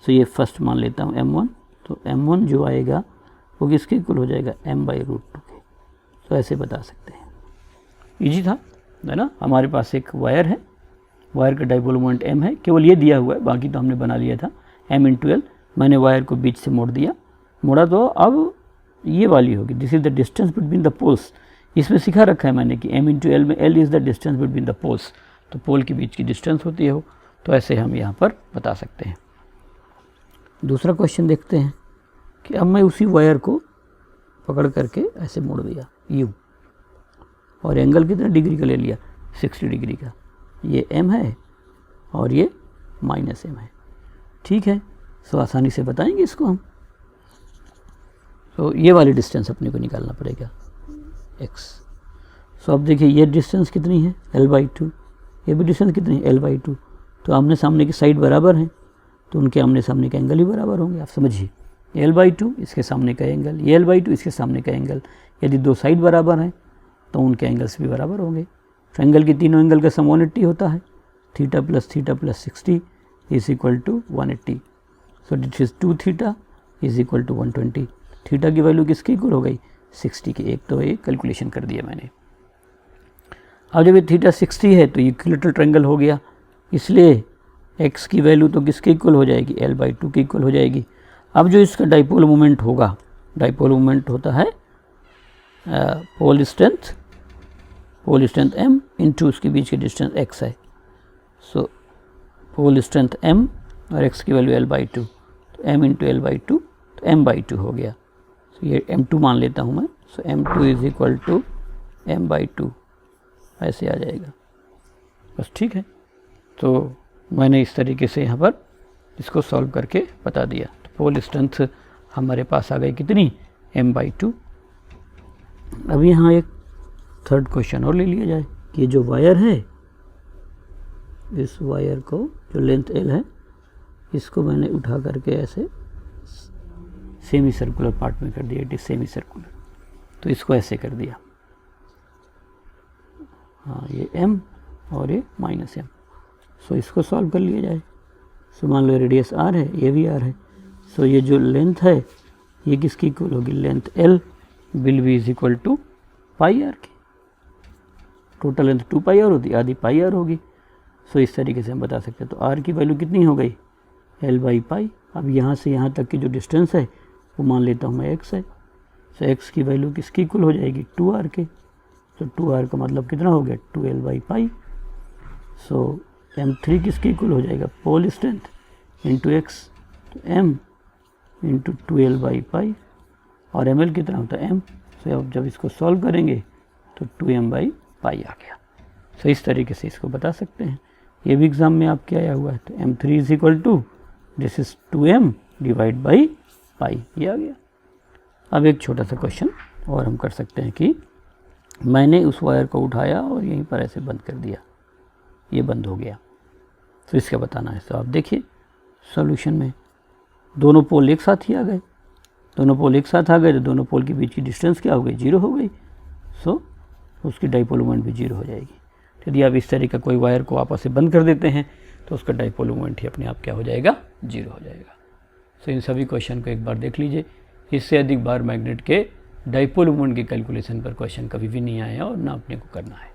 सो ये फर्स्ट मान लेता हूँ m1। तो m1 जो आएगा वो किसके इक्वल हो जाएगा, m/√2 के। तो ऐसे बता सकते हैं, इजी था, है ना। हमारे पास एक वायर है, वायर का डाइपोल मोमेंट m है, केवल ये दिया हुआ है, बाकी तो हमने बना लिया था m इंटू एल। मैंने वायर को बीच से मोड़ दिया, मोड़ा तो अब ये वाली होगी, this is the distance between the poles. इसमें सिखा रखा है मैंने कि m इंटू एल में l is the distance between the poles, तो पोल के बीच की डिस्टेंस होती है वो। तो ऐसे हम यहाँ पर बता सकते हैं। दूसरा क्वेश्चन देखते हैं कि अब मैं उसी वायर को पकड़ करके ऐसे मोड़ दिया u, और एंगल कितना डिग्री का ले लिया, 60 डिग्री का। ये m है और ये -m है। ठीक है, सो आसानी से बताएंगे इसको हम। तो ये वाली डिस्टेंस अपने को निकालना पड़ेगा x। सो अब देखिए ये डिस्टेंस कितनी है l/2, ये भी डिस्टेंस कितनी है l/2। तो आमने सामने की साइड बराबर हैं तो उनके आमने सामने के एंगल ही बराबर होंगे। आप समझिए l/2 इसके सामने का एंगल, ये l/2 इसके सामने का एंगल, यदि दो साइड बराबर हैं तो उनके एंगल्स भी बराबर होंगे। ट्रायंगल के तीनों एंगल का सम 180 होता है, theta plus 60 is equal to 180। So this is 2 theta is equal to 120। Theta की वैल्यू किसकी इक्वल हो गई 60 की। एक तो ये कैलकुलेशन कर दिया मैंने। अब जब ये थीटा 60 है तो इक्विलेटरल ट्रायंगल हो गया, इसलिए x की वैल्यू तो किसके इक्वल हो जाएगी l/2 की इक्वल हो जाएगी। अब जो इसका डाइपोल मोमेंट होगा, डाइपोल मोमेंट होता है पोल स्ट्रेंथ m इंटू उसके बीच की डिस्टेंस x है। सो पोल स्ट्रेंथ m और x की वैल्यू l/2, तो m इंटू l/2 तो m/2 हो गया। सो ये m2 मान लेता हूँ मैं। सो m2 is equal to m/2 ऐसे आ जाएगा बस, ठीक है। तो मैंने इस तरीके से यहाँ पर इसको सॉल्व करके बता दिया। तो पोल स्ट्रेंथ हमारे पास आ गई कितनी m/2। अब यहाँ एक थर्ड क्वेश्चन और ले लिया जाए कि ये जो वायर है, इस वायर को जो लेंथ l है इसको मैंने उठा करके ऐसे सेमी सर्कुलर पार्ट में कर दिया, इट इज सेमी सर्कुलर। तो इसको ऐसे कर दिया, हाँ ये m और ये -m। सो इसको सॉल्व कर लिया जाए। सो मान लो रेडियस r है, ये भी r है। सो ये जो लेंथ है ये किसकी इक्वल होगी, length l will be is equal to pi r की। टोटल लेंथ 2 पाई r होती, आधी पाई r होगी। सो इस तरीके से हम बता सकते हैं। तो r की वैल्यू कितनी हो गई l/पाई। अब यहाँ से यहाँ तक की जो डिस्टेंस है वो मान लेता हूँ मैं x है। सो x की वैल्यू किसकी इक्वल हो जाएगी 2r के। तो 2r का मतलब कितना हो गया 2l/पाई। सो m3 किसकी इक्वल हो जाएगा पोल स्ट्रेंथ इंटू x, तो m इंटू 2l/पाई और ml कितना होता है m। सो अब जब इसको सॉल्व करेंगे तो 2m/पाई आ गया। सो इस तरीके से इसको बता सकते हैं। ये भी एग्ज़ाम में आपके आया हुआ है। तो m3 is equal to this is 2m divide by pi, ये आ गया। अब एक छोटा सा क्वेश्चन और हम कर सकते हैं कि मैंने उस वायर को उठाया और यहीं पर ऐसे बंद कर दिया, ये बंद हो गया। तो इसका बताना है। तो आप देखिए सॉल्यूशन में दोनों पोल एक साथ ही आ गए, दोनों पोल एक साथ आ गए तो दोनों पोल के बीच की डिस्टेंस क्या हो गई 0 हो गई। सो उसकी डाइपोल मोमेंट भी 0 हो जाएगी। यदि आप इस तरह का कोई वायर को आपस से बंद कर देते हैं तो उसका डाइपोल मोमेंट ही अपने आप क्या हो जाएगा 0 हो जाएगा। सो इन सभी क्वेश्चन को एक बार देख लीजिए। इससे अधिक बार मैग्नेट के डाइपोल मोमेंट के कैलकुलेशन पर क्वेश्चन कभी भी नहीं आया और ना अपने को करना है।